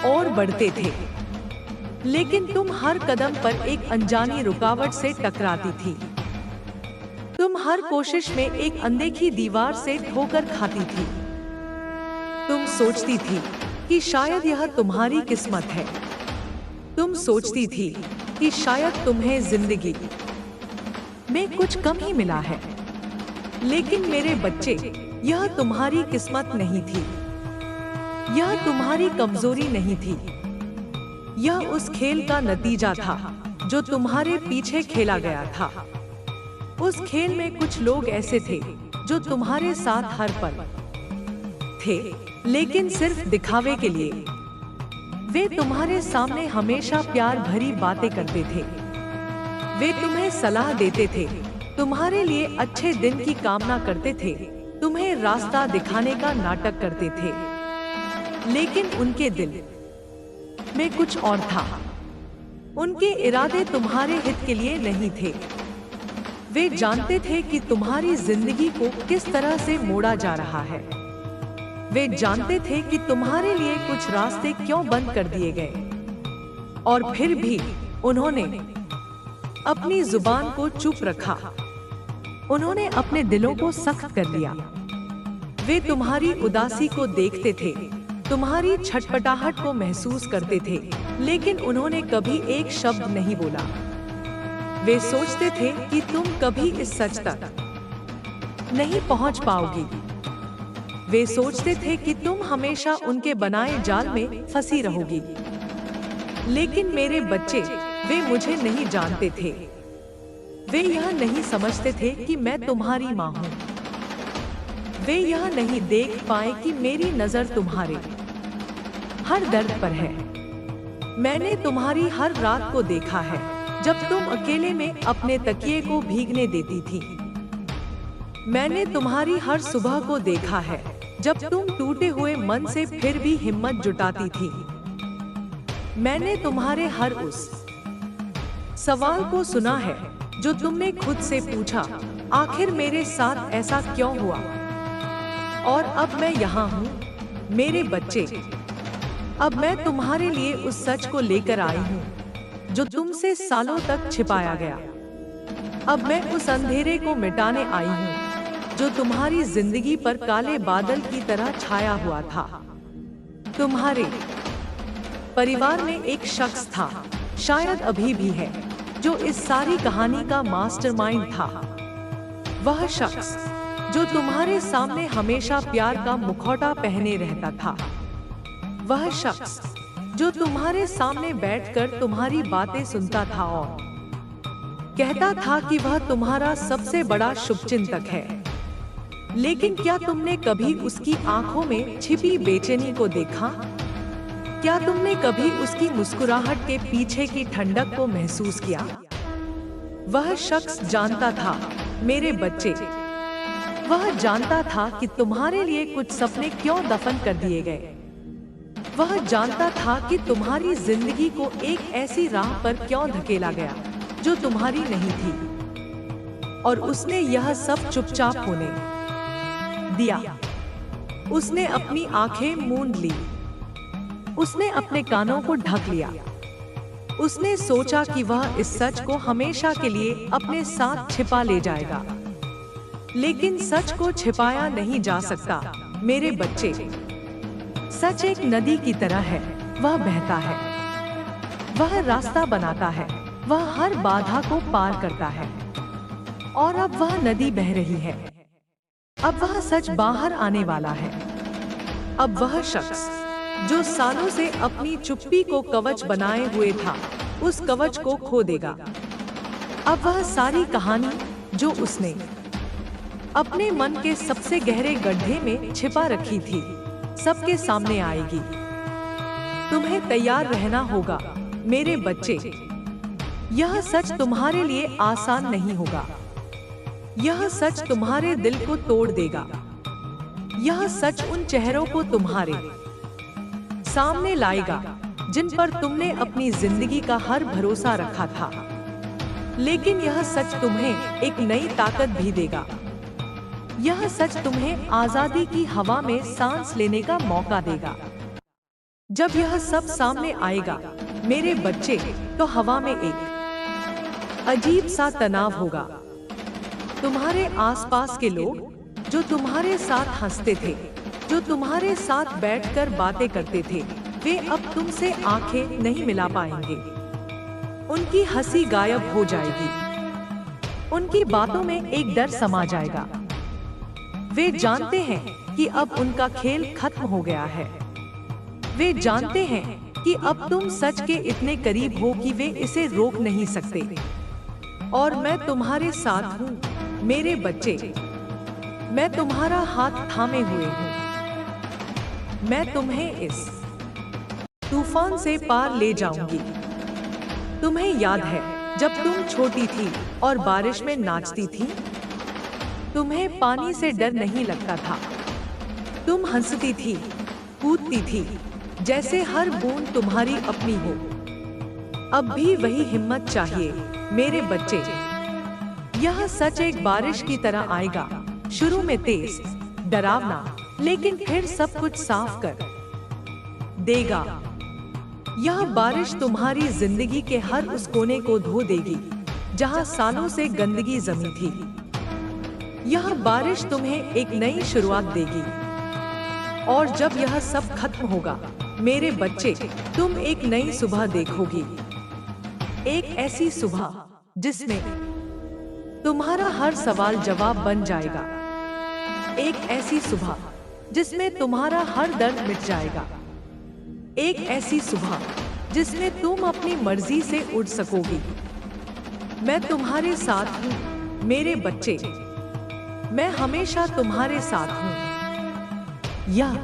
[SPEAKER 1] ओर बढ़ते थे। लेकिन तुम हर कदम पर एक अनजानी रुकावट से टकराती थी। तुम हर कोशिश में एक अनदेखी दीवार से ठोकर खाती थी। तुम सोचती थी कि शायद यह तुम्हारी किस्मत है। तुम सोचती थी कि शायद तुम्हें जिंदगी में कुछ कम ही मिला है। लेकिन मेरे बच्चे, यह तुम्हारी किस्मत नहीं थी, यह तुम्हारी कमजोरी नहीं थी। यह उस खेल का नतीजा था जो तुम्हारे पीछे खेला गया था। उस खेल में कुछ लोग ऐसे थे जो तुम्हारे साथ हर पल थे, लेकिन सिर्फ दिखावे के लिए। वे तुम्हारे सामने हमेशा प्यार भरी बातें करते थे। वे तुम्हें सलाह देते थे, तुम्हारे लिए अच्छे दिन की कामना करते थे, तुम्हें रास्ता दिखाने का नाटक करते थे। लेकिन उनके दिल में कुछ और था। उनके इरादे तुम्हारे हित के लिए नहीं थे। वे जानते थे कि तुम्हारी जिंदगी को किस तरह से मोड़ा जा रहा है। वे जानते थे कि तुम्हारे लिए कुछ रास्ते क्यों बंद कर दिए गए। और फिर भी उन्होंने अपनी जुबान को चुप रखा। उन्होंने अपने दिलों को सख्त कर लिया। वे तुम्हारी उदासी को देखते थे, तुम्हारी छटपटाहट को महसूस करते थे, लेकिन उन्होंने कभी एक शब्द नहीं बोला। वे सोचते थे कि तुम कभी इस सच तक नहीं पहुंच पाओगी। वे सोचते थे कि तुम हमेशा उनके बनाए जाल में फंसी रहोगी। लेकिन मेरे बच्चे, वे मुझे नहीं जानते थे। वे यह नहीं समझते थे कि मैं तुम्हारी माँ हूँ। वे यह नहीं देख पाए कि मेरी नजर तुम्हारे हर दर्द पर है। मैंने तुम्हारी हर रात को देखा है, जब तुम अकेले में अपने तकिए को भीगने देती थी। मैंने तुम्हारी हर सुबह को देखा है, जब तुम टूटे हुए मन से फिर भी हिम्मत जुटाती थी। मैंने तुम्हारे हर उस सवाल को सुना है जो तुमने खुद से पूछा, आखिर मेरे साथ ऐसा क्यों हुआ? और अब मैं यहाँ हूँ, मेरे बच्चे। अब मैं तुम्हारे लिए उस सच को लेकर आई हूँ जो तुमसे सालों तक छिपाया गया। अब मैं उस अंधेरे को मिटाने आई हूँ जो तुम्हारी जिंदगी पर काले बादल की तरह छाया हुआ था। तुम्हारे परिवार में एक शख्स था, शायद अभी भी है, जो इस सारी कहानी का मास्टरमाइंड था। वह शख्स जो तुम्हारे सामने हमेशा प्यार का मुखौटा पहने रहता था। वह शख्स जो तुम्हारे सामने बैठकर तुम्हारी बातें सुनता था और कहता था कि वह तुम्हारा सबसे बड़ा शुभचिंतक है। लेकिन क्या तुमने कभी उसकी आंखों में छिपी बेचैनी को देखा? क्या तुमने कभी उसकी मुस्कुराहट के पीछे की ठंडक को महसूस किया? वह शख्स जानता था, मेरे बच्चे, वह जानता था कि तुम्हारे लिए कुछ सपने क्यों दफन कर दिए गए। वह जानता था कि तुम्हारी जिंदगी को एक ऐसी राह पर क्यों धकेला गया जो तुम्हारी नहीं थी। और उसने यह सब चुपचाप होने दिया। उसने अपनी आंखें मूंद ली। उसने अपने कानों को ढक लिया। उसने सोचा कि वह इस सच को हमेशा के लिए अपने साथ छिपा ले जाएगा। लेकिन सच को छिपाया नहीं जा सकता, मेरे बच्चे। सच एक नदी की तरह है, वह बहता है, वह रास्ता बनाता है, वह हर बाधा को पार करता है। और अब वह नदी बह रही है। अब वह सच बाहर आने वाला है। अब वह शख्स जो सालों से अपनी चुप्पी को कवच बनाए हुए था, उस कवच को खो देगा। अब वह सारी कहानी जो उसने अपने मन के सबसे गहरे गड्ढे में छिपा रखी थी, सबके सामने आएगी। तुम्हें तैयार रहना होगा, मेरे बच्चे। यह सच तुम्हारे लिए आसान नहीं होगा। यह सच तुम्हारे दिल को तोड़ देगा। यह सच उन चेहरों को तुम्हारे सामने लाएगा जिन पर तुमने अपनी जिंदगी का हर भरोसा रखा था। लेकिन यह सच तुम्हें एक नई ताकत भी देगा। यह सच तुम्हें आजादी की हवा में सांस लेने का मौका देगा। जब यह सब सामने आएगा, मेरे बच्चे, तो हवा में एक अजीब सा तनाव होगा। तुम्हारे आसपास के लोग जो तुम्हारे साथ हंसते थे, जो तुम्हारे साथ बैठकर बातें करते थे, वे अब तुमसे आंखें नहीं मिला पाएंगे। उनकी हंसी गायब हो जाएगी। उनकी बातों में एक डर समा जाएगा। वे जानते हैं कि अब उनका खेल खत्म हो गया है। वे जानते हैं कि अब तुम सच के इतने करीब हो कि वे इसे रोक नहीं सकते। और मैं तुम्हारे साथ हूँ, मेरे बच्चे। मैं तुम्हारा हाथ थामे हुए हूँ। मैं तुम्हें इस तूफान से पार ले जाऊंगी। तुम्हें याद है जब तुम छोटी थी और बारिश में नाचती थी? तुम्हें पानी से डर नहीं लगता था। तुम हंसती थी, कूदती थी, जैसे हर बूंद तुम्हारी अपनी हो। अब भी वही हिम्मत चाहिए, मेरे बच्चे। यह सच एक बारिश की तरह आएगा, शुरू में तेज, डरावना, लेकिन फिर सब कुछ साफ कर देगा। यह बारिश तुम्हारी जिंदगी के हर उस कोने को धो देगी जहां सालों से गंदगी जमी थी। यह बारिश तुम्हें एक नई शुरुआत देगी। और जब यह सब खत्म होगा, मेरे बच्चे, तुम एक नई सुबह देखोगी। एक ऐसी सुबह जिसमें तुम्हारा हर सवाल जवाब बन जाएगा। एक ऐसी सुबह जिसमें तुम्हारा हर दर्द मिट जाएगा। एक ऐसी सुबह जिसमें तुम अपनी मर्जी से उड़ सकोगी। मैं तुम्हारे साथ हूँ मेरे बच्चे, मैं हमेशा तुम्हारे साथ हूँ। यह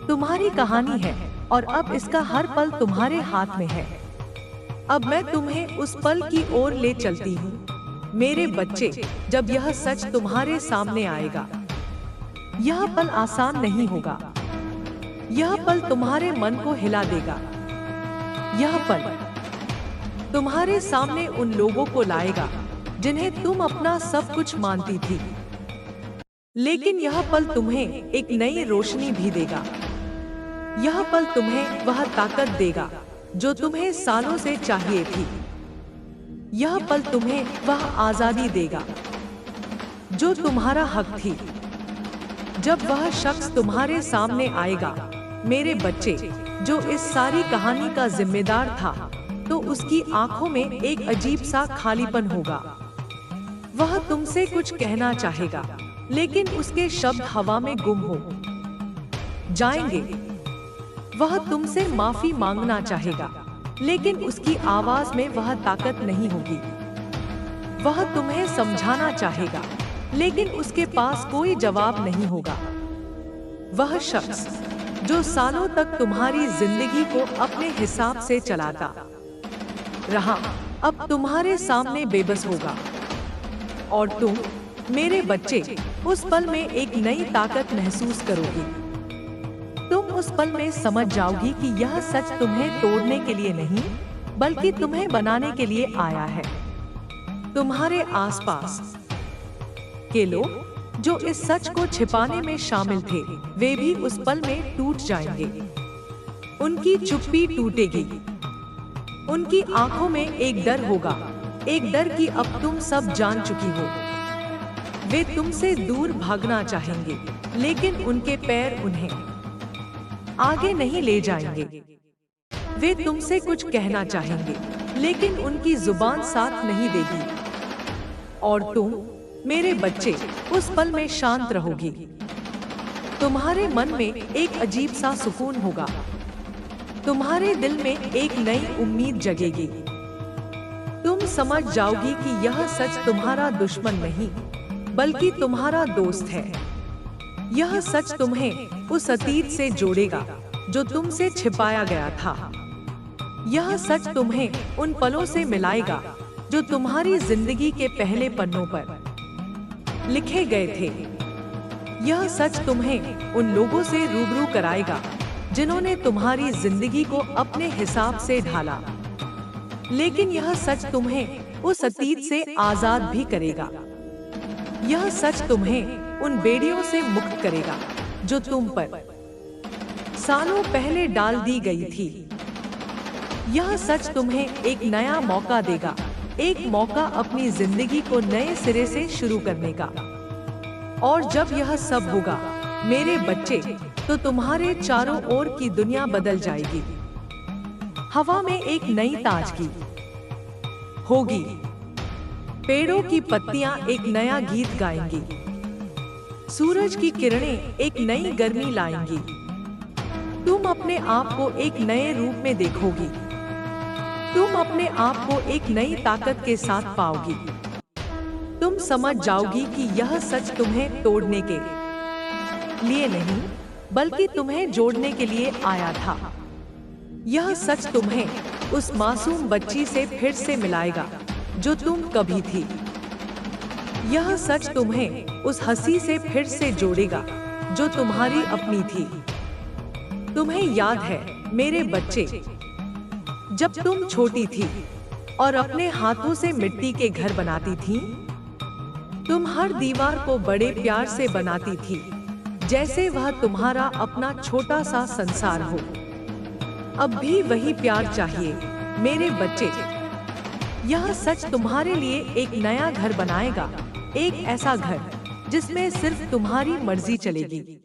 [SPEAKER 1] तुम्हारी कहानी है और अब इसका हर पल तुम्हारे हाथ में है। अब मैं तुम्हें उस पल की ओर ले चलती हूँ मेरे बच्चे, जब यह सच तुम्हारे सामने आएगा। यह पल आसान नहीं होगा, यह पल तुम्हारे मन को हिला देगा। यह पल तुम्हारे सामने उन लोगों को लाएगा जिन्हें तुम अपना सब कुछ मानती थी, लेकिन यह पल तुम्हें एक नई रोशनी भी देगा। यह पल तुम्हें वह ताकत देगा जो तुम्हें सालों से चाहिए थी। यह पल तुम्हें वह आजादी देगा जो तुम्हारा हक थी। जब वह शख्स तुम्हारे सामने आएगा मेरे बच्चे, जो इस सारी कहानी का जिम्मेदार था, तो उसकी आंखों में एक अजीब सा खालीपन होगा। वह तुमसे कुछ कहना चाहेगा, लेकिन उसके शब्द हवा में गुम हो जाएंगे। वह तुमसे माफी मांगना चाहेगा, लेकिन उसकी आवाज में वह ताकत नहीं होगी। वह तुम्हें समझाना चाहेगा, लेकिन उसके पास कोई जवाब नहीं होगा। वह शख्स जो सालों तक तुम्हारी जिंदगी को अपने हिसाब से चलाता रहा, अब तुम्हारे सामने बेबस होगा। और तुम मेरे बच्चे उस पल में एक नई ताकत महसूस करोगी। तुम उस पल में समझ जाओगी कि यह सच तुम्हें तोड़ने के लिए नहीं, बल्कि तुम्हें बनाने के लिए आया है। तुम्हारे आसपास के लोग जो इस सच को छिपाने में शामिल थे, वे भी उस पल में टूट जाएंगे। उनकी चुप्पी टूटेगी। उनकी आंखों में एक डर होगा, एक डर कि अब तुम सब जान चुकी हो। वे तुमसे दूर भागना चाहेंगे, लेकिन उनके पैर उन्हें आगे नहीं ले जाएंगे। वे तुमसे कुछ कहना चाहेंगे, लेकिन उनकी जुबान साथ नहीं देगी। और तुम मेरे बच्चे उस पल में शांत रहोगी। तुम्हारे मन में एक अजीब सा सुकून होगा। तुम्हारे दिल में एक नई उम्मीद जगेगी। तुम समझ जाओगी कि यह सच तुम्हारा दुश्मन नहीं, बल्कि तुम्हारा दोस्त है। यह सच तुम्हें उस अतीत से जोड़ेगा जो तुमसे छिपाया गया था। यह सच तुम्हें उन पलों से मिलाएगा जो तुम्हारी जिंदगी के पहले पन्नों पर लिखे गए थे। यह सच तुम्हें उन लोगों से रूबरू कराएगा जिन्होंने तुम्हारी जिंदगी को अपने हिसाब से ढाला, लेकिन यह सच तुम्हें उस अतीत से आजाद भी करेगा। यह सच तुम्हें उन बेड़ियों से मुक्त करेगा जो तुम पर सालों पहले डाल दी गई थी। यह सच तुम्हें एक नया मौका देगा, एक मौका अपनी जिंदगी को नए सिरे से शुरू करने का। और जब यह सब होगा मेरे बच्चे, तो तुम्हारे चारों ओर की दुनिया बदल जाएगी। हवा में एक नई ताजगी होगी। पेड़ों की पत्तियां एक नया गीत गाएंगी। सूरज की किरणें एक नई गर्मी लाएंगी। तुम अपने आप को एक नए रूप में देखोगी। तुम अपने आप को एक नई ताकत के साथ पाओगी। तुम समझ जाओगी कि यह सच तुम्हें तोड़ने के लिए नहीं, बल्कि तुम्हें जोड़ने के लिए आया था। यह सच तुम्हें उस मासूम बच्ची से फिर से मिलाएगा जो तुम कभी थी। यह सच तुम्हें उस हंसी से फिर से जोड़ेगा जो तुम्हारी अपनी थी। तुम्हें याद है मेरे बच्चे, जब तुम छोटी थी और अपने हाथों से मिट्टी के घर बनाती थी, तुम हर दीवार को बड़े प्यार से बनाती थी, जैसे वह तुम्हारा अपना छोटा सा संसार हो। अब भी वही प्यार चाहिए मेरे बच्चे। यह सच तुम्हारे लिए एक नया घर बनाएगा, एक ऐसा घर जिसमें सिर्फ तुम्हारी मर्जी चलेगी।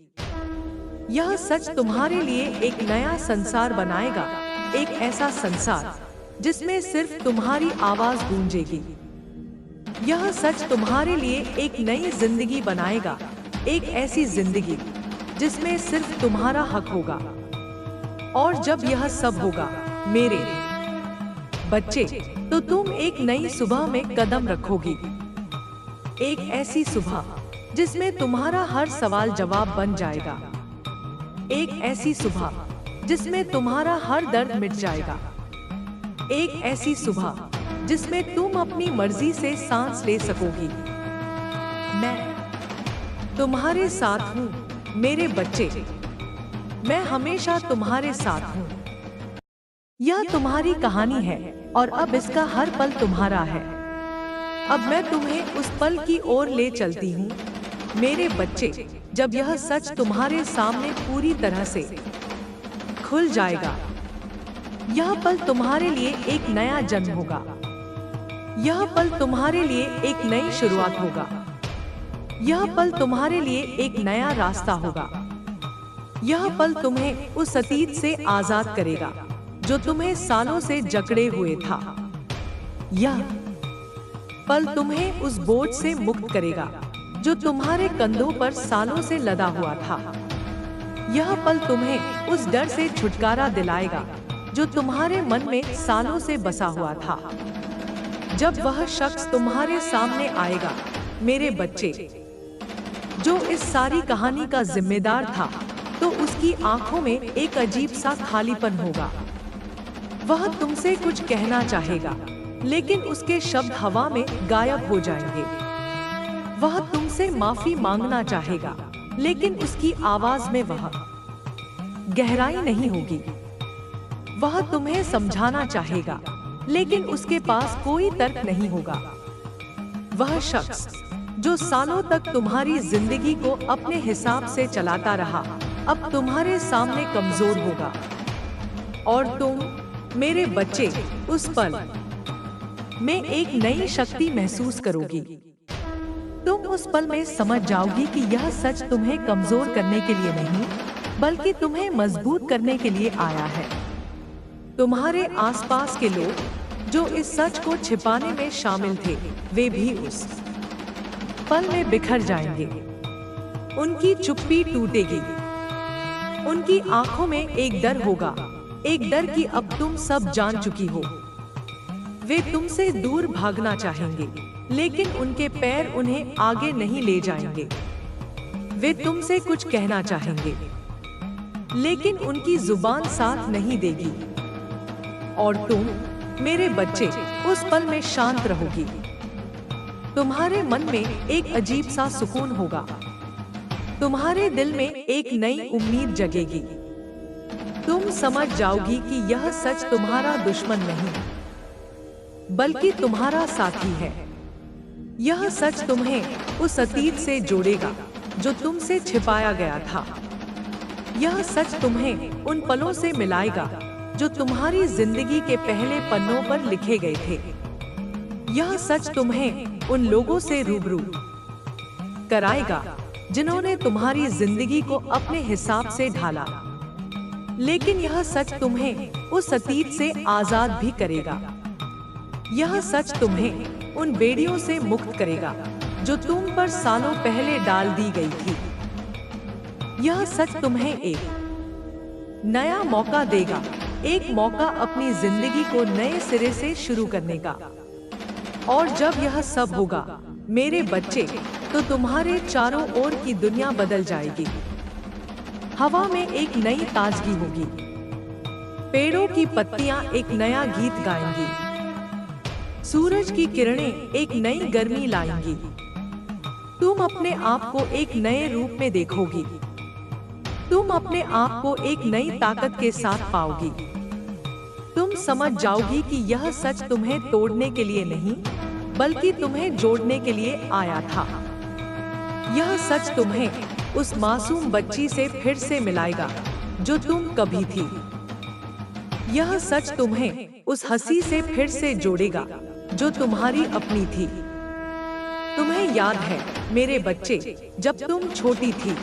[SPEAKER 1] यह सच तुम्हारे लिए एक नया संसार बनाएगा, एक ऐसा संसार जिसमें सिर्फ तुम्हारी आवाज गूंजेगी। यह सच तुम्हारे लिए एक नई जिंदगी बनाएगा, एक ऐसी जिंदगी जिसमें सिर्फ तुम्हारा हक होगा। और जब यह सब होगा मेरे बच्चे, तो तुम एक नई सुबह में कदम रखोगी। एक ऐसी सुबह जिसमें तुम्हारा हर सवाल जवाब बन जाएगा। एक ऐसी सुबह जिसमें तुम्हारा हर दर्द मिट जाएगा। एक ऐसी सुबह जिसमें तुम अपनी मर्जी से सांस ले सकोगी। मैं तुम्हारे साथ हूँ मेरे बच्चे, मैं हमेशा तुम्हारे साथ हूँ। यह तुम्हारी कहानी है और अब इसका हर पल तुम्हारा है। अब मैं तुम्हें उस पल की ओर ले चलती हूँ मेरे बच्चे, जब यह सच तुम्हारे सामने पूरी तरह से खुल जाएगा। यह पल तुम्हारे लिए एक नया जन्म होगा। यह पल तुम्हारे लिए एक नई शुरुआत होगा। यह पल तुम्हारे लिए एक नया रास्ता होगा। यह पल तुम्हें उस अतीत से आजाद करेगा जो तुम्हें सालों से जकड़े हुए था। यह पल तुम्हें उस बोझ से मुक्त करेगा जो तुम्हारे कंधों पर सालों से लदा हुआ था। यह पल तुम्हें उस डर से छुटकारा दिलाएगा जो तुम्हारे मन में सालों से बसा हुआ था। जब वह शख्स तुम्हारे सामने आएगा मेरे बच्चे, जो इस सारी कहानी का जिम्मेदार था, तो उसकी आंखों में एक अजीब सा खालीपन होगा। वह तुमसे कुछ कहना चाहेगा, लेकिन उसके शब्द हवा में गायब हो जाएंगे। वह तुमसे माफी मांगना चाहेगा, लेकिन उसकी आवाज में वह गहराई नहीं होगी। वह तुम्हें समझाना चाहेगा, लेकिन उसके पास कोई तर्क नहीं होगा। वह शख्स जो सालों तक तुम्हारी जिंदगी को अपने हिसाब से चलाता रहा, अब तुम्हारे सामने कमजोर होगा। और तुम मेरे बच्चे उस पल में एक नई शक्ति महसूस करोगी। तुम उस पल में समझ जाओगी कि यह सच तुम्हें कमजोर करने के लिए नहीं, बल्कि तुम्हें मजबूत करने के लिए आया है। तुम्हारे आसपास के लोग जो इस सच को छिपाने में शामिल थे, वे भी उस पल में बिखर जाएंगे। उनकी चुप्पी टूटेगी। उनकी आंखों में एक डर होगा, एक डर कि अब तुम सब जान चुकी हो। वे तुमसे दूर भागना चाहेंगे, लेकिन उनके पैर उन्हें आगे नहीं ले जाएंगे। वे तुमसे कुछ कहना चाहेंगे, लेकिन उनकी जुबान साथ नहीं देगी। और तुम मेरे बच्चे उस पल में शांत रहोगी। तुम्हारे मन में एक अजीब सा सुकून होगा। तुम्हारे दिल में एक नई उम्मीद जगेगी। तुम समझ जाओगी कि यह सच तुम्हारा दुश्मन नहीं, बल्कि तुम्हारा साथी है। यह सच तुम्हें उस अतीत से जोड़ेगा जो तुमसे छिपाया गया था। यह सच तुम्हें उन पलों से मिलाएगा जो तुम्हारी जिंदगी के पहले पन्नों पर लिखे गए थे। यह सच तुम्हें उन लोगों से रूबरू कराएगा जिन्होंने तुम्हारी जिंदगी को अपने हिसाब से ढाला। लेकिन यह सच तुम्हें उस अतीत से आजाद भी करेगा। यह सच तुम्हें उन बेड़ियों से मुक्त करेगा जो तुम पर सालों पहले डाल दी गई थी। यह सच तुम्हें एक नया मौका देगा, एक मौका अपनी जिंदगी को नए सिरे से शुरू करने का। और जब यह सब होगा मेरे बच्चे, तो तुम्हारे चारों ओर की दुनिया बदल जाएगी। हवा में एक नई ताजगी होगी। पेड़ों की पत्तियां एक नया गीत गाएंगी। सूरज की किरणें एक नई गर्मी लाएंगी। तुम अपने आप को एक नए रूप में देखोगी। तुम अपने आप को एक नई ताकत के साथ पाओगी। तुम समझ जाओगी कि यह सच तुम्हें तोड़ने के लिए नहीं, बल्कि तुम्हें जोड़ने के लिए आया था। यह सच तुम्हें उस मासूम बच्ची से फिर से मिलाएगा जो तुम कभी थी। यह सच तुम्हें उस हंसी से फिर से जोड़ेगा जो तुम्हारी अपनी थी। तुम्हें याद है मेरे बच्चे, जब तुम छोटी थी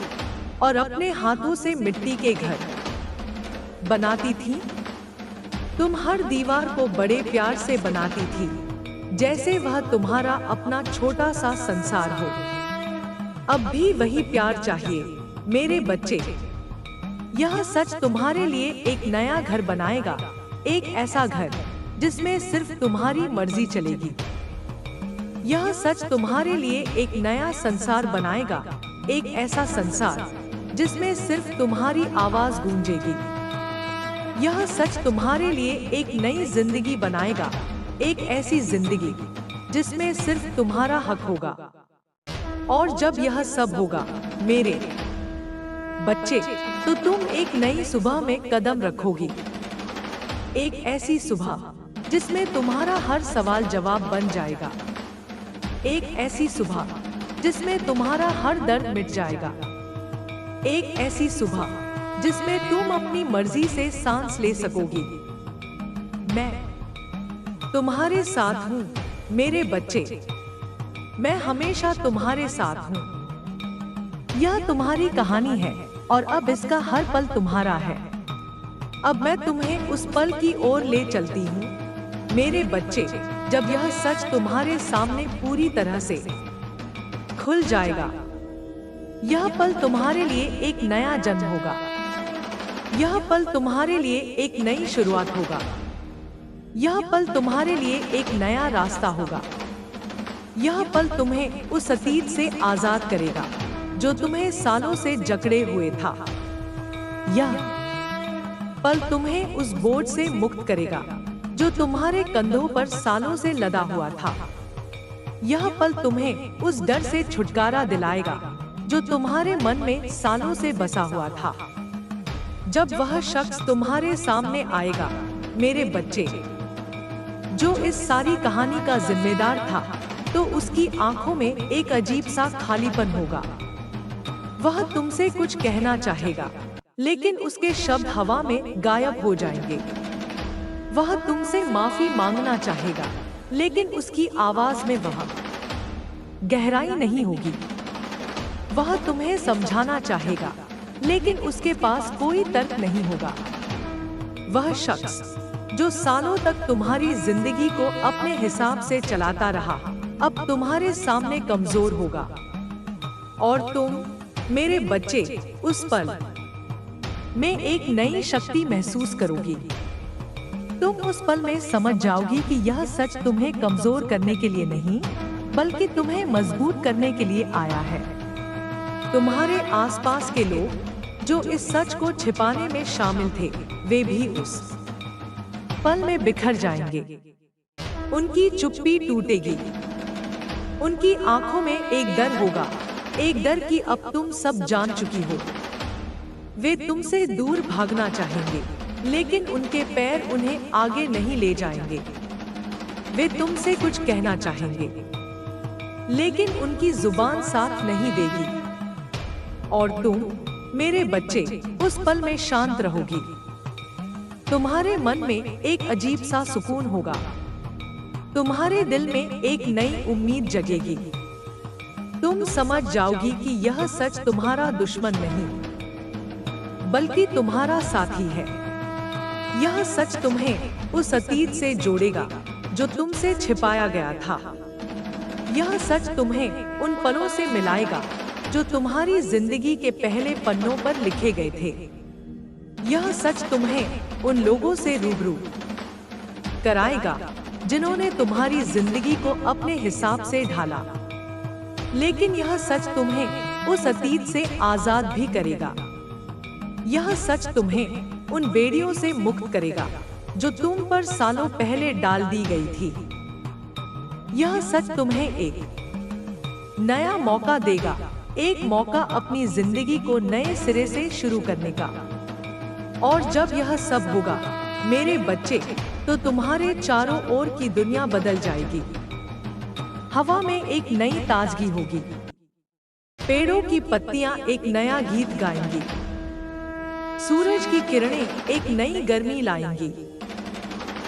[SPEAKER 1] और अपने हाथों से मिट्टी के घर बनाती थी, तुम हर दीवार को बड़े प्यार से बनाती थी, जैसे वह तुम्हारा अपना छोटा सा संसार हो। अब भी वही प्यार चाहिए मेरे बच्चे। यह सच तुम्हारे लिए एक नया घर बनाएगा एक ऐसा घर जिसमें सिर्फ तुम्हारी मर्जी चलेगी। यह सच तुम्हारे लिए एक नया संसार बनाएगा, एक ऐसा संसार जिसमें सिर्फ तुम्हारी आवाज गूंजेगी। यह सच तुम्हारे लिए एक नई जिंदगी बनाएगा, एक ऐसी जिंदगी जिसमें सिर्फ तुम्हारा हक होगा। और जब यह सब होगा मेरे बच्चे, तो तुम एक नई सुबह में कदम रखोगी। एक ऐसी सुबह जिसमें तुम्हारा हर सवाल जवाब बन जाएगा। एक ऐसी सुबह जिसमें तुम्हारा हर दर्द मिट जाएगा। एक ऐसी सुबह जिसमें तुम अपनी मर्जी से सांस ले सकोगी। मैं तुम्हारे साथ हूँ मेरे बच्चे, मैं हमेशा तुम्हारे साथ हूँ। यह तुम्हारी कहानी है और अब इसका हर पल तुम्हारा है। अब मैं तुम्हें उस पल की ओर ले चलती हूँ मेरे बच्चे, जब यह सच तुम्हारे सामने पूरी तरह से खुल जाएगा। यह पल तुम्हारे लिए एक नया जन्म होगा। यह पल तुम्हारे लिए एक नई शुरुआत होगा। यह पल तुम्हारे लिए एक नया रास्ता होगा। यह पल तुम्हें उस अतीत से आजाद करेगा जो तुम्हें सालों से जकड़े हुए था। यह पल तुम्हें उस बोझ से मुक्त करेगा जो तुम्हारे कंधों पर सालों से लदा हुआ था। यह पल तुम्हें उस डर से छुटकारा दिलाएगा जो तुम्हारे मन में सालों से बसा हुआ था। जब वह शख्स तुम्हारे सामने आएगा मेरे बच्चे, जो इस सारी कहानी का जिम्मेदार था, तो उसकी आंखों में एक अजीब सा खालीपन होगा। वह तुमसे कुछ कहना चाहेगा, लेकिन उसके शब्द हवा में गायब हो जाएंगे। वह तुमसे माफी मांगना चाहेगा, लेकिन उसकी आवाज में वह गहराई नहीं होगी। वह तुम्हें समझाना चाहेगा, लेकिन उसके पास कोई तर्क नहीं होगा। वह शख्स जो सालों तक तुम्हारी जिंदगी को अपने हिसाब से चलाता रहा, अब तुम्हारे सामने कमजोर होगा। और तुम मेरे बच्चे उस पल में एक नई शक्ति महसूस करोगी। तुम उस पल में समझ जाओगी कि यह सच तुम्हें कमजोर करने के लिए नहीं, बल्कि तुम्हें मजबूत करने के लिए आया है। तुम्हारे आसपास के लोग जो इस सच को छिपाने में शामिल थे, वे भी उस पल में बिखर जाएंगे। उनकी चुप्पी टूटेगी। उनकी आंखों में एक डर होगा, एक डर कि अब तुम सब जान चुकी हो। वे तुमसे दूर भागना चाहेंगे, लेकिन उनके पैर उन्हें आगे नहीं ले जाएंगे। वे तुमसे कुछ कहना चाहेंगे, लेकिन उनकी जुबान साथ नहीं देगी। और तुम मेरे बच्चे उस पल में शांत रहोगी। तुम्हारे मन में एक अजीब सा सुकून होगा। तुम्हारे दिल में एक नई उम्मीद जगेगी। तुम समझ जाओगी कि यह सच तुम्हारा दुश्मन नहीं, बल्कि तुम्हारा साथी है। यह सच तुम्हें उस अतीत से जोड़ेगा जो तुमसे छिपाया गया था। यह सच तुम्हें उन पलों से मिलाएगा जो तुम्हारी जिंदगी के पहले पन्नों पर लिखे गए थे। यह सच तुम्हें उन लोगों से रूबरू कराएगा जिन्होंने तुम्हारी जिंदगी को अपने हिसाब से ढाला। लेकिन यह सच तुम्हें उस अतीत से आजाद भी करेगा। यह सच तुम्हें उन बेड़ियों से मुक्त करेगा जो तुम पर सालों पहले डाल दी गई थी। यह सच तुम्हें एक नया मौका देगा, एक मौका अपनी जिंदगी को नए सिरे से शुरू करने का। और जब यह सब होगा मेरे बच्चे, तो तुम्हारे चारों ओर की दुनिया बदल जाएगी। हवा में एक नई ताजगी होगी। पेड़ों की पत्तियां एक नया गीत गाएंगी। सूरज की किरणें एक नई गर्मी लाएंगी।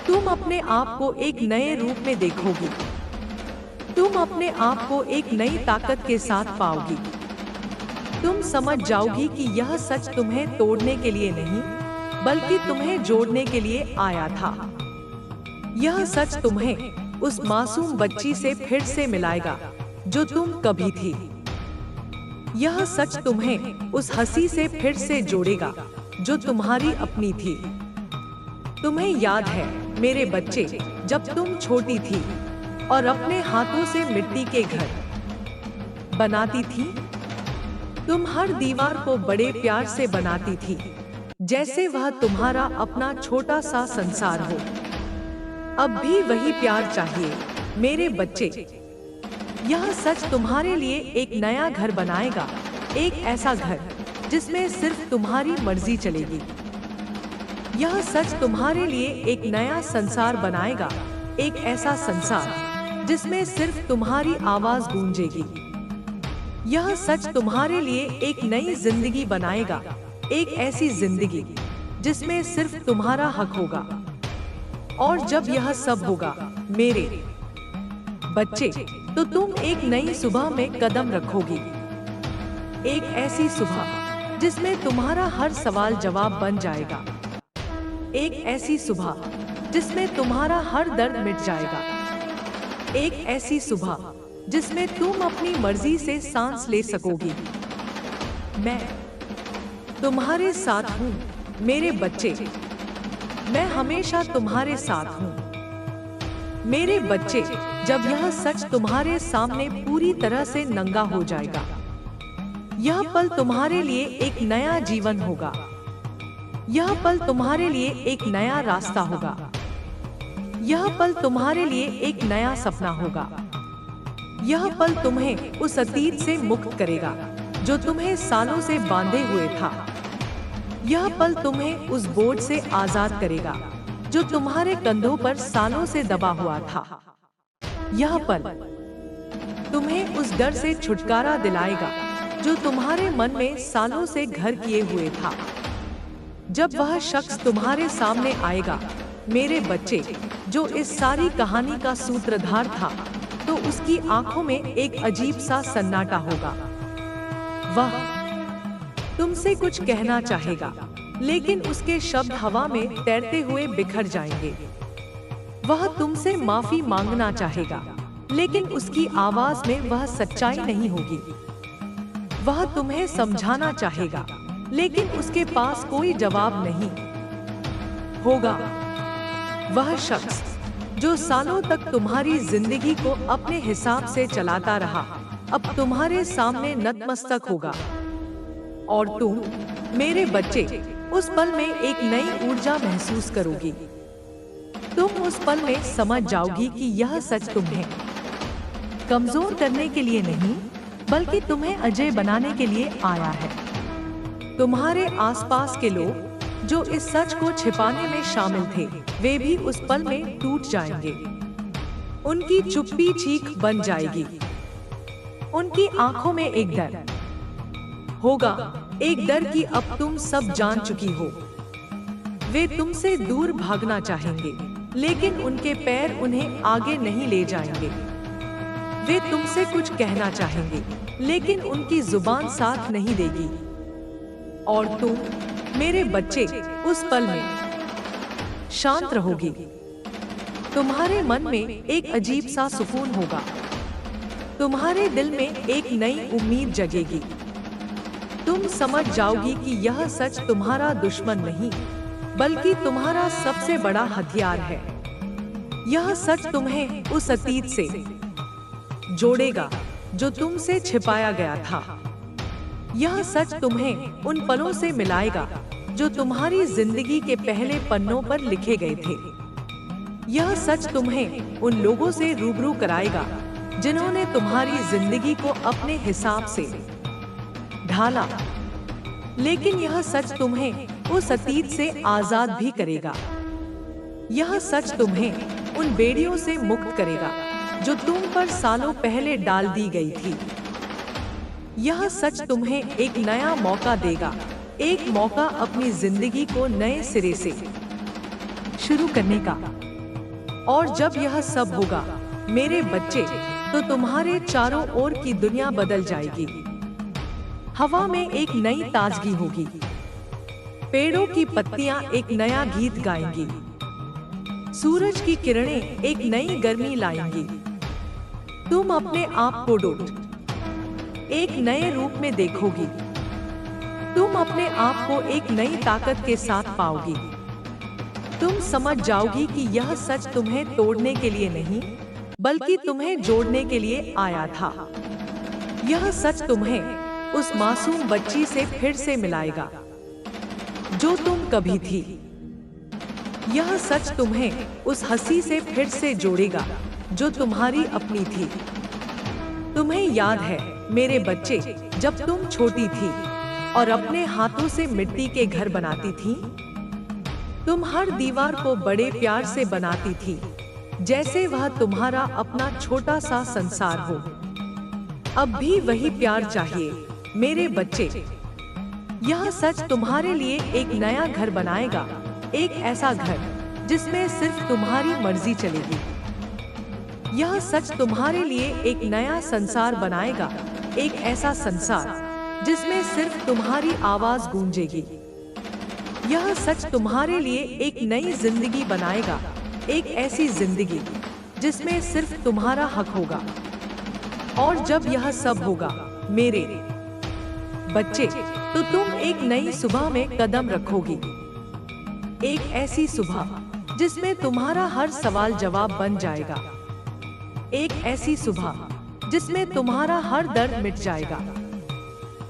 [SPEAKER 1] तुम अपने आप को एक नए रूप में देखोगी। तुम अपने आप को एक नई ताकत के साथ पाओगी। तुम समझ जाओगी कि यह सच तुम्हें तोड़ने के लिए नहीं, बल्कि तुम्हें जोड़ने के लिए आया था। यह सच तुम्हें उस मासूम बच्ची से फिर से मिलाएगा जो तुम कभी थी। यह सच तुम्हें उस हंसी से फिर से जोड़ेगा जो तुम्हारी अपनी थी। तुम्हें याद है मेरे बच्चे, जब तुम छोटी थी और अपने हाथों से मिट्टी के घर बनाती थी? तुम हर दीवार को बड़े प्यार से बनाती थी, जैसे वह तुम्हारा अपना छोटा सा संसार हो। अब भी वही प्यार चाहिए मेरे बच्चे। यह सच तुम्हारे लिए एक नया घर बनाएगा, एक ऐसा घर जिसमें सिर्फ तुम्हारी मर्जी चलेगी। यह सच तुम्हारे लिए एक नया संसार बनाएगा, एक ऐसा संसार जिसमें सिर्फ तुम्हारी आवाज गूंजेगी। यह सच तुम्हारे लिए एक नई जिंदगी बनाएगा, एक ऐसी जिंदगी जिसमें सिर्फ तुम्हारा हक होगा। और जब यह सब होगा मेरे बच्चे, तो तुम एक नई सुबह में कदम रखोगी। एक ऐसी सुबह जिसमें तुम्हारा हर सवाल जवाब बन जाएगा। एक ऐसी सुबह जिसमें तुम्हारा हर दर्द मिट जाएगा। एक ऐसी सुबह जिसमें तुम अपनी मर्जी से सांस ले सकोगी। मैं तुम्हारे साथ हूँ मेरे बच्चे, मैं हमेशा तुम्हारे साथ हूँ मेरे बच्चे। जब यह सच तुम्हारे सामने पूरी तरह से नंगा हो जाएगा, यह पल तुम्हारे लिए एक नया जीवन होगा। यह पल तुम्हारे लिए एक नया रास्ता होगा। यह पल तुम्हारे लिए एक नया सपना होगा। यह पल तुम्हें उस अतीत से मुक्त करेगा जो तुम्हें सालों से बांधे हुए था। यह पल तुम्हें उस बोझ से आजाद करेगा जो तुम्हारे कंधों पर सालों से दबा हुआ था। यह पल तुम्हें उस डर से छुटकारा दिलाएगा जो तुम्हारे मन में सालों से घर किए हुए था। जब वह शख्स तुम्हारे सामने आएगा मेरे बच्चे, जो इस सारी कहानी का सूत्रधार था, तो उसकी आंखों में एक अजीब सा सन्नाटा होगा। वह तुमसे कुछ कहना चाहेगा, लेकिन उसके शब्द हवा में तैरते हुए बिखर जाएंगे। वह तुमसे माफी मांगना चाहेगा, लेकिन उसकी आवाज में वह सच्चाई नहीं होगी। वह तुम्हें समझाना चाहेगा, लेकिन उसके पास कोई जवाब नहीं होगा। वह शख्स जो सालों तक तुम्हारी जिंदगी को अपने हिसाब से चलाता रहा, अब तुम्हारे सामने नतमस्तक होगा। और तुम मेरे बच्चे उस पल में एक नई ऊर्जा महसूस करोगी। तुम उस पल में समझ जाओगी कि यह सच तुम्हें कमजोर करने के लिए नहीं, बल्कि तुम्हें अजय बनाने के लिए आया है। तुम्हारे आसपास के लोग जो इस सच को छिपाने में शामिल थे, वे भी उस पल में टूट जाएंगे। उनकी चुप्पी चीख बन जाएगी। उनकी आंखों में एक डर होगा, एक डर कि अब तुम सब जान चुकी हो। वे तुमसे दूर भागना चाहेंगे, लेकिन उनके पैर उन्हें आगे नहीं ले जाएंगे। वे तुमसे कुछ कहना चाहेंगे, लेकिन उनकी जुबान साथ नहीं देगी। और तुम मेरे बच्चे उस पल में शांत रहोगी। तुम्हारे मन में एक अजीब सा सुकून होगा। तुम्हारे दिल में एक नई उम्मीद जगेगी। तुम समझ जाओगी कि यह सच तुम्हारा दुश्मन नहीं, बल्कि तुम्हारा सबसे बड़ा हथियार है। यह सच तुम्हें उस अतीत से जोड़ेगा जो तुमसे छिपाया गया था। यह सच तुम्हें उन पलों से मिलाएगा जो तुम्हारी जिंदगी के पहले पन्नों पर लिखे गए थे। यह सच तुम्हें उन लोगों से रूबरू कराएगा जिन्होंने तुम्हारी जिंदगी को अपने हिसाब से ढाला, लेकिन यह सच तुम्हें उस अतीत से आजाद भी करेगा। यह सच तुम्हें उन बेड़ियों से मुक्त करेगा जो तुम पर सालों पहले डाल दी गई थी। यह सच तुम्हें एक नया मौका देगा, एक मौका अपनी जिंदगी को नए सिरे से शुरू करने का। और जब यह सब होगा मेरे बच्चे, तो तुम्हारे चारों ओर की दुनिया बदल जाएगी। हवा में एक नई ताजगी होगी। पेड़ों की पत्तियां एक नया गीत गाएंगी। सूरज की किरणें एक नई गर्मी लाएंगी। तुम अपने आप को एक नए रूप में देखोगी। तुम अपने आप को एक नई ताकत के साथ पाओगी। तुम समझ जाओगी कि यह सच तुम्हें तोड़ने के लिए नहीं, बल्कि तुम्हें जोड़ने के लिए आया था। यह सच तुम्हें उस मासूम बच्ची से फिर से मिलाएगा जो तुम कभी थी। यह सच तुम्हें उस हंसी से फिर से जोड़ेगा जो तुम्हारी अपनी थी। तुम्हें याद है मेरे बच्चे, जब तुम छोटी थी और अपने हाथों से मिट्टी के घर बनाती थी, तुम हर दीवार को बड़े प्यार से बनाती थी, जैसे वह तुम्हारा अपना छोटा सा संसार हो। अब भी वही प्यार चाहिए मेरे बच्चे। यह सच तुम्हारे लिए एक नया घर बनाएगा, एक ऐसा घर जिसमें सिर्फ तुम्हारी मर्जी चलेगी। यह सच तुम्हारे लिए एक नया संसार बनाएगा, एक ऐसा संसार जिसमें सिर्फ तुम्हारी आवाज गूंजेगी। यह सच तुम्हारे लिए एक नई जिंदगी बनाएगा, एक ऐसी जिंदगी जिसमें सिर्फ तुम्हारा हक होगा। और जब यह सब होगा मेरे बच्चे, तो तुम एक नई सुबह में कदम रखोगी। एक ऐसी सुबह जिसमें तुम्हारा हर सवाल जवाब बन जाएगा। एक ऐसी सुबह जिसमें तुम्हारा हर दर्द मिट जाएगा।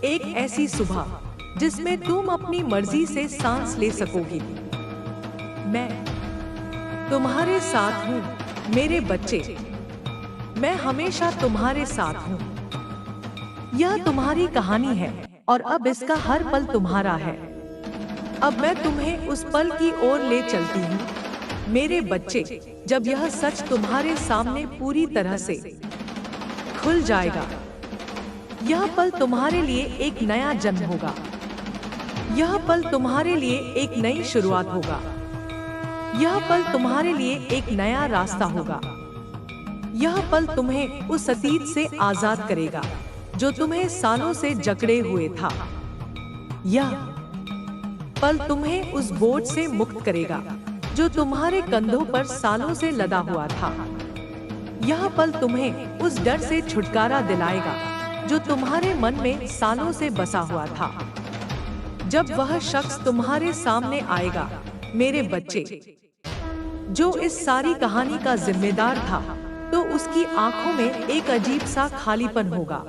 [SPEAKER 1] एक ऐसी सुबह जिसमें तुम अपनी मर्जी से सांस ले सकोगी। मैं तुम्हारे साथ हूँ मेरे बच्चे, मैं हमेशा तुम्हारे साथ हूँ। यह तुम्हारी कहानी है और अब इसका हर पल तुम्हारा है। अब मैं तुम्हें उस पल की ओर ले चलती हूँ मेरे बच्चे, जब यह सच तुम्हारे सामने पूरी तरह से खुल जाएगा। यह पल तुम्हारे लिए एक नया जन्म होगा। यह पल तुम्हारे लिए एक नई शुरुआत होगा। यह पल तुम्हारे लिए एक नया रास्ता होगा। यह पल तुम्हें उस अतीत से आजाद करेगा जो तुम्हें सालों से जकड़े हुए था। यह पल तुम्हें उस बोझ से मुक्त करेगा जो तुम्हारे कंधों पर सालों से लदा हुआ था। यह पल तुम्हें उस डर से छुटकारा दिलाएगा जो तुम्हारे मन में सालों से बसा हुआ था। जब वह शख्स तुम्हारे सामने आएगा मेरे बच्चे, जो इस सारी कहानी का जिम्मेदार था, तो उसकी आंखों में एक अजीब सा खालीपन होगा।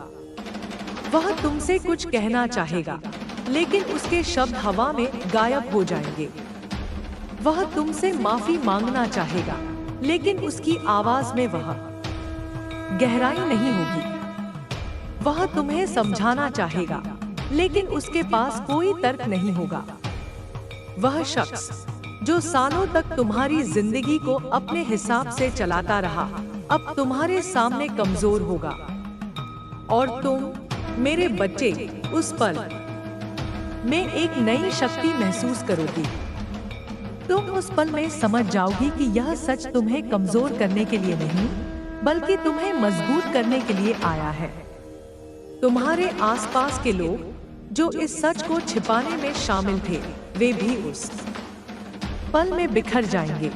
[SPEAKER 1] वह तुमसे कुछ कहना चाहेगा, लेकिन उसके शब्द हवा में गायब हो जाएंगे। वह तुमसे माफी मांगना चाहेगा, लेकिन उसकी आवाज में वह गहराई नहीं होगी। वह तुम्हें समझाना चाहेगा, लेकिन उसके पास कोई तर्क नहीं होगा। वह शख्स जो सालों तक तुम्हारी जिंदगी को अपने हिसाब से चलाता रहा, अब तुम्हारे सामने कमजोर होगा। और तुम मेरे बच्चे उस पल में एक नई शक्ति महसूस करोगी। तुम उस पल में समझ जाओगी कि यह सच तुम्हें कमजोर करने के लिए नहीं, बल्कि तुम्हें मजबूत करने के लिए आया है। तुम्हारे आसपास के लोग जो इस सच को छिपाने में शामिल थे, वे भी उस पल में बिखर जाएंगे।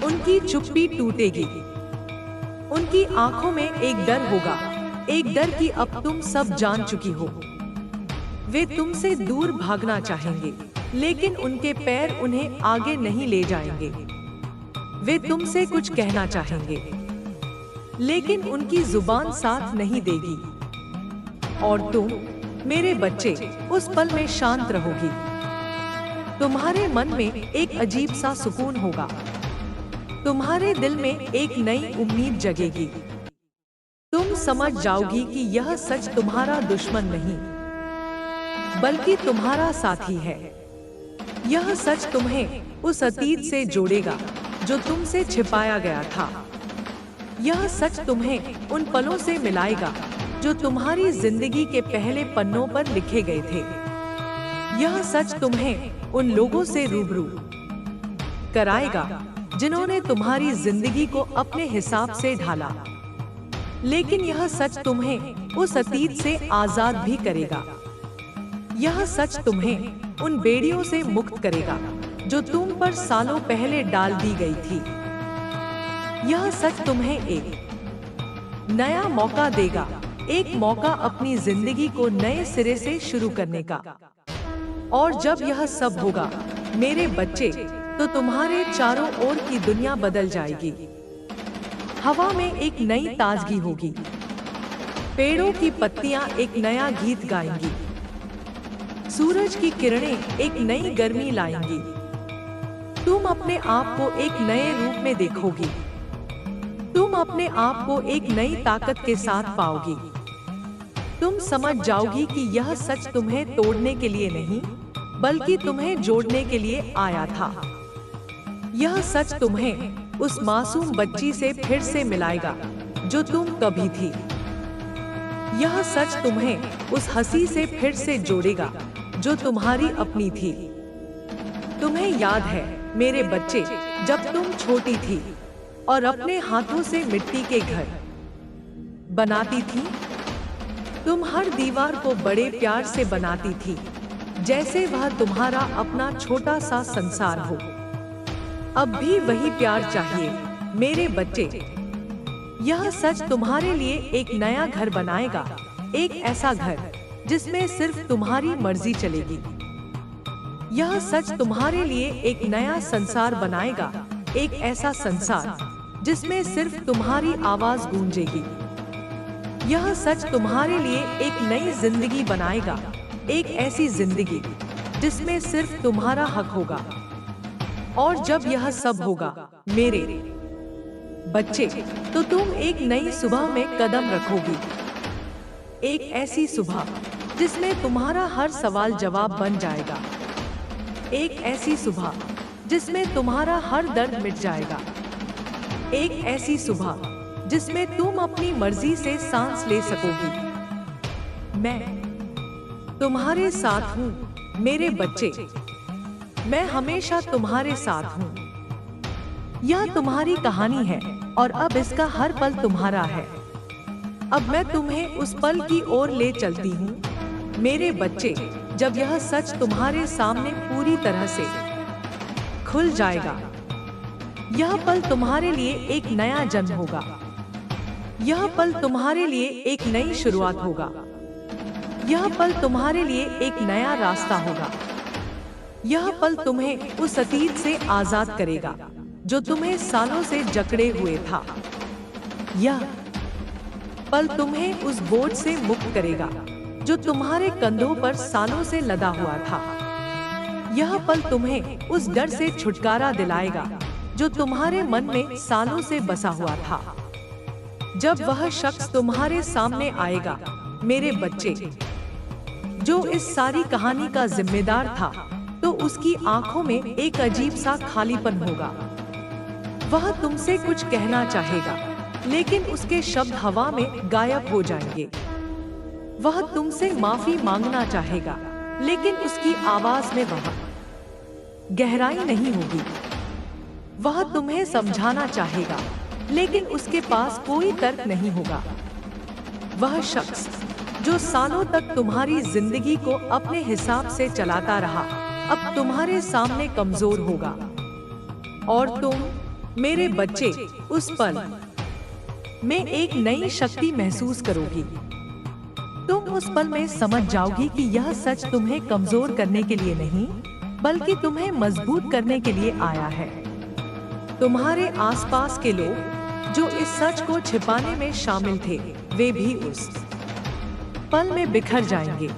[SPEAKER 1] उनकी चुप्पी टूटेगी। उनकी आंखों में एक डर होगा, एक डर कि अब तुम सब जान चुकी हो। वे तुमसे दूर भागना चाहेंगे, लेकिन उनके पैर उन्हें आगे नहीं ले जाएंगे। वे तुमसे कुछ कहना चाहेंगे, लेकिन उनकी जुबान साथ नहीं देगी। और तुम मेरे बच्चे उस पल में शांत रहोगी। तुम्हारे मन में एक अजीब सा सुकून होगा। तुम्हारे दिल में एक नई उम्मीद जगेगी। तुम समझ जाओगी कि यह सच तुम्हारा दुश्मन नहीं, बल्कि तुम्हारा साथी है। यह सच तुम्हें उस अतीत से जोड़ेगा जो तुमसे छिपाया गया था। यह सच तुम्हें उन पलों से मिलाएगा जो तुम्हारी जिंदगी के पहले पन्नों पर लिखे गए थे। यह सच तुम्हें उन लोगों से रूबरू कराएगा जिन्होंने तुम्हारी जिंदगी को अपने हिसाब से ढाला। लेकिन यह सच तुम्हें उस अतीत से आजाद भी करेगा। यह सच तुम्हें उन बेड़ियों से मुक्त करेगा जो तुम पर सालों पहले डाल दी गई थी। यह सच तुम्हें एक नया मौका देगा, एक मौका अपनी जिंदगी को नए सिरे से शुरू करने का। और जब यह सब होगा मेरे बच्चे, तो तुम्हारे चारों ओर की दुनिया बदल जाएगी। हवा में एक नई ताजगी होगी। पेड़ों की पत्तियां एक नया गीत गाएंगी। सूरज की किरणें एक नई गर्मी लाएंगी। तुम अपने आप को एक नए रूप में देखोगी। तुम अपने आप को एक नई ताकत के साथ पाओगी। तुम समझ जाओगी कि यह सच तुम्हें तोड़ने के लिए नहीं, बल्कि तुम्हें जोड़ने के लिए आया था। यह सच तुम्हें उस मासूम बच्ची से फिर से मिलाएगा जो तुम कभी थी। यह सच तुम्हें उस हंसी से फिर से जोड़ेगा जो तुम्हारी अपनी थी। तुम्हें याद है मेरे बच्चे, जब तुम छोटी थी और अपने हाथों से मिट्टी के घर बनाती थी? तुम हर दीवार को बड़े प्यार से बनाती थी, जैसे वह तुम्हारा अपना छोटा सा संसार हो। अब भी वही प्यार चाहिए मेरे बच्चे। यह सच तुम्हारे लिए एक नया घर बनाएगा, एक ऐसा घर जिसमें सिर्फ तुम्हारी मर्जी चलेगी। यह सच तुम्हारे लिए एक नया संसार बनाएगा, एक ऐसा संसार जिसमें सिर्फ तुम्हारी आवाज गूंजेगी। यह सच तुम्हारे लिए एक नई जिंदगी बनाएगा, एक ऐसी जिंदगी जिसमें सिर्फ तुम्हारा हक होगा। और जब यह सब होगा मेरे बच्चे, तो तुम एक नई सुबह में कदम रखोगी। एक ऐसी सुबह जिसमें तुम्हारा हर सवाल जवाब बन जाएगा। एक ऐसी सुबह जिसमें तुम्हारा हर दर्द मिट जाएगा। एक ऐसी सुबह जिसमें तुम अपनी मर्जी से सांस ले सकोगी। मैं तुम्हारे साथ हूँ मेरे बच्चे। मैं हमेशा तुम्हारे साथ हूँ। यह तुम्हारी कहानी है और अब इसका हर पल तुम्हारा है। अब मैं तुम्हें उस पल की ओर ले चलती हूँ मेरे बच्चे, जब यह सच तुम्हारे सामने पूरी तरह से खुल जाएगा। यह पल तुम्हारे लिए एक नया जन्म होगा। यह पल तुम्हारे लिए एक नई शुरुआत होगा। यह पल तुम्हारे लिए एक नया रास्ता होगा। यह पल तुम्हें उस अतीत से आजाद करेगा जो तुम्हें सालों से जकड़े हुए था। यह पल तुम्हें उस बोझ से मुक्त करेगा जो तुम्हारे कंधों पर सालों से लदा हुआ था। यह पल तुम्हें उस डर से छुटकारा दिलाएगा जो तुम्हारे मन में सालों से बसा हुआ था। जब वह शख्स तुम्हारे सामने आएगा मेरे बच्चे, जो इस सारी कहानी का जिम्मेदार था, तो उसकी आंखों में एक अजीब सा खालीपन होगा। वह तुमसे कुछ कहना चाहेगा, लेकिन उसके शब्द हवा में गायब हो जाएंगे। वह तुमसे माफी मांगना चाहेगा, लेकिन उसकी आवाज में वह गहराई नहीं होगी। वह तुम्हें समझाना चाहेगा, लेकिन उसके पास कोई तर्क नहीं होगा। वह शख्स जो सालों तक तुम्हारी जिंदगी को अपने हिसाब से चलाता रहा, अब तुम्हारे सामने कमजोर होगा। और तुम मेरे बच्चे उस पल में एक नई शक्ति महसूस करोगी। तुम उस पल में समझ जाओगी कि यह सच तुम्हें कमजोर करने के लिए नहीं, बल्कि तुम्हें मजबूत करने के लिए आया है। तुम्हारे आसपास के लोग जो इस सच को छिपाने में शामिल थे, वे भी उस पल में बिखर जाएंगे।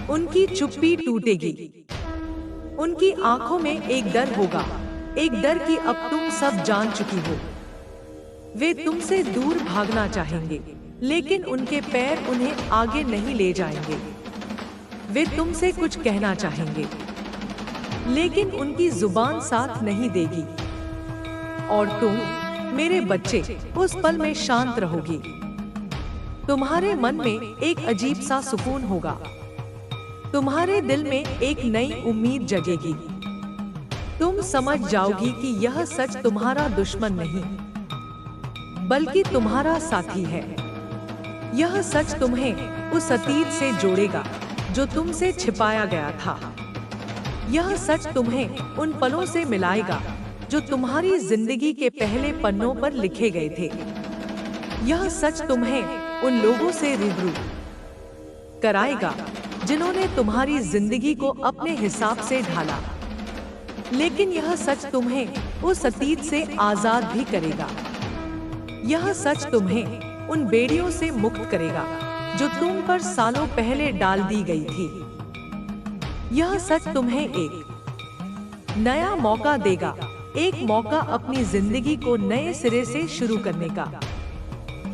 [SPEAKER 1] उनकी चुप्पी टूटेगी। उनकी आंखों में एक डर होगा, एक डर कि अब तुम सब जान चुकी हो। वे तुमसे दूर भागना चाहेंगे, लेकिन उनके पैर उन्हें आगे नहीं ले जाएंगे। वे तुमसे कुछ कहना चाहेंगे, लेकिन उनकी जुबान साथ नहीं देगी। और तुम मेरे बच्चे उस पल में शांत रहोगी। तुम्हारे मन में एक अजीब सा सुकून होगा। तुम्हारे दिल में एक नई उम्मीद जगेगी। तुम समझ जाओगी कि यह सच तुम्हारा दुश्मन नहीं, बल्कि तुम्हारा साथी है। यह सच तुम्हें उस अतीत से जोड़ेगा जो तुमसे छिपाया गया था। यह सच तुम्हें उन पलों से मिलाएगा जो तुम्हारी जिंदगी के पहले पन्नों पर लिखे गए थे। यह सच तुम्हें उन लोगों से रूबरू कराएगा जिन्होंने तुम्हारी जिंदगी को अपने हिसाब से ढाला। लेकिन यह सच तुम्हें उस अतीत से आजाद भी करेगा। यह सच तुम्हें उन बेड़ियों से मुक्त करेगा जो तुम पर सालों पहले डाल दी गई थी। यह सच तुम्हें एक नया मौका देगा, एक मौका अपनी जिंदगी को नए सिरे से शुरू करने का।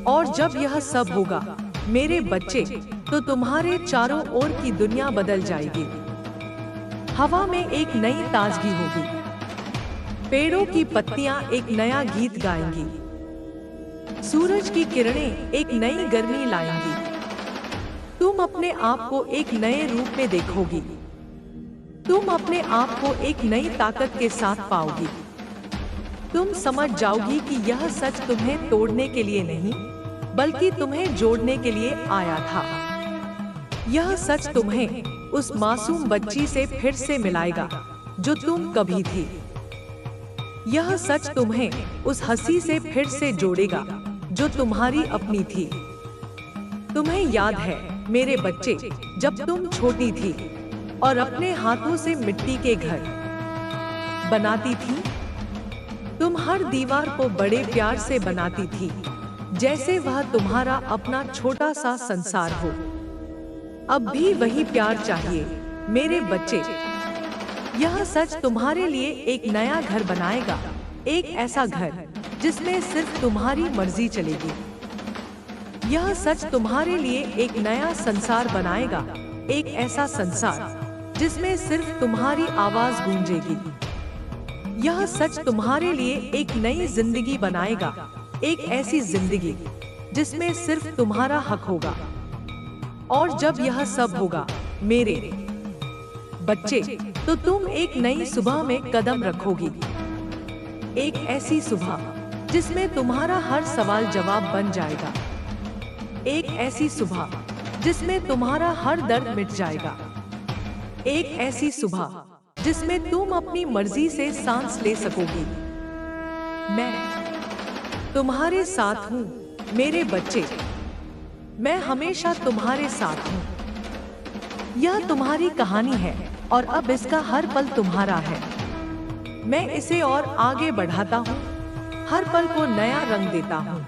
[SPEAKER 1] और जब यह सब होगा मेरे बच्चे, तो तुम्हारे चारों ओर की दुनिया बदल जाएगी। हवा में एक नई ताजगी होगी, पेड़ों की पत्तियां एक नया गीत गाएंगी, सूरज की किरणें एक नई गर्मी लाएंगी। तुम अपने आप को एक नए रूप में देखोगी, तुम अपने आप को एक नई ताकत के साथ पाओगी। तुम समझ जाओगी कि यह सच तुम्हें तोड़ने के लिए नहीं, बल्कि तुम्हें जोड़ने के लिए आया था। यह सच तुम्हें उस मासूम बच्ची से फिर से मिलाएगा जो तुम कभी थी। यह सच तुम्हें उस हंसी से फिर से जोड़ेगा जो तुम्हारी अपनी थी। तुम्हें याद है मेरे बच्चे, जब तुम छोटी थी और अपने हाथों से मिट्टी के घर बनाती थी, तुम हर दीवार को बड़े प्यार से बनाती थी, जैसे वह तुम्हारा अपना छोटा सा संसार हो। अब भी वही प्यार चाहिए मेरे बच्चे। यह सच तुम्हारे लिए एक नया घर बनाएगा, एक ऐसा घर जिसमें सिर्फ तुम्हारी मर्जी चलेगी। यह सच तुम्हारे लिए एक नया संसार बनाएगा, एक ऐसा संसार जिसमें सिर्फ तुम्हारी आवाज गूंजेगी। यह सच तुम्हारे लिए एक नई जिंदगी बनाएगा, एक ऐसी जिंदगी जिसमें सिर्फ तुम्हारा हक होगा। और जब यह सब होगा मेरे बच्चे, तो तुम एक नई सुबह में कदम रखोगी, एक ऐसी सुबह जिसमें तुम्हारा हर सवाल जवाब बन जाएगा, एक ऐसी सुबह जिसमें तुम्हारा हर दर्द मिट जाएगा, एक ऐसी सुबह जिसमें तुम अपनी मर्जी से सांस ले सकोगी। मैं तुम्हारे साथ हूँ मेरे बच्चे, मैं हमेशा तुम्हारे साथ हूँ। यह तुम्हारी कहानी है और अब इसका हर पल तुम्हारा है। मैं इसे और आगे बढ़ाता हूँ, हर पल को नया रंग देता हूँ।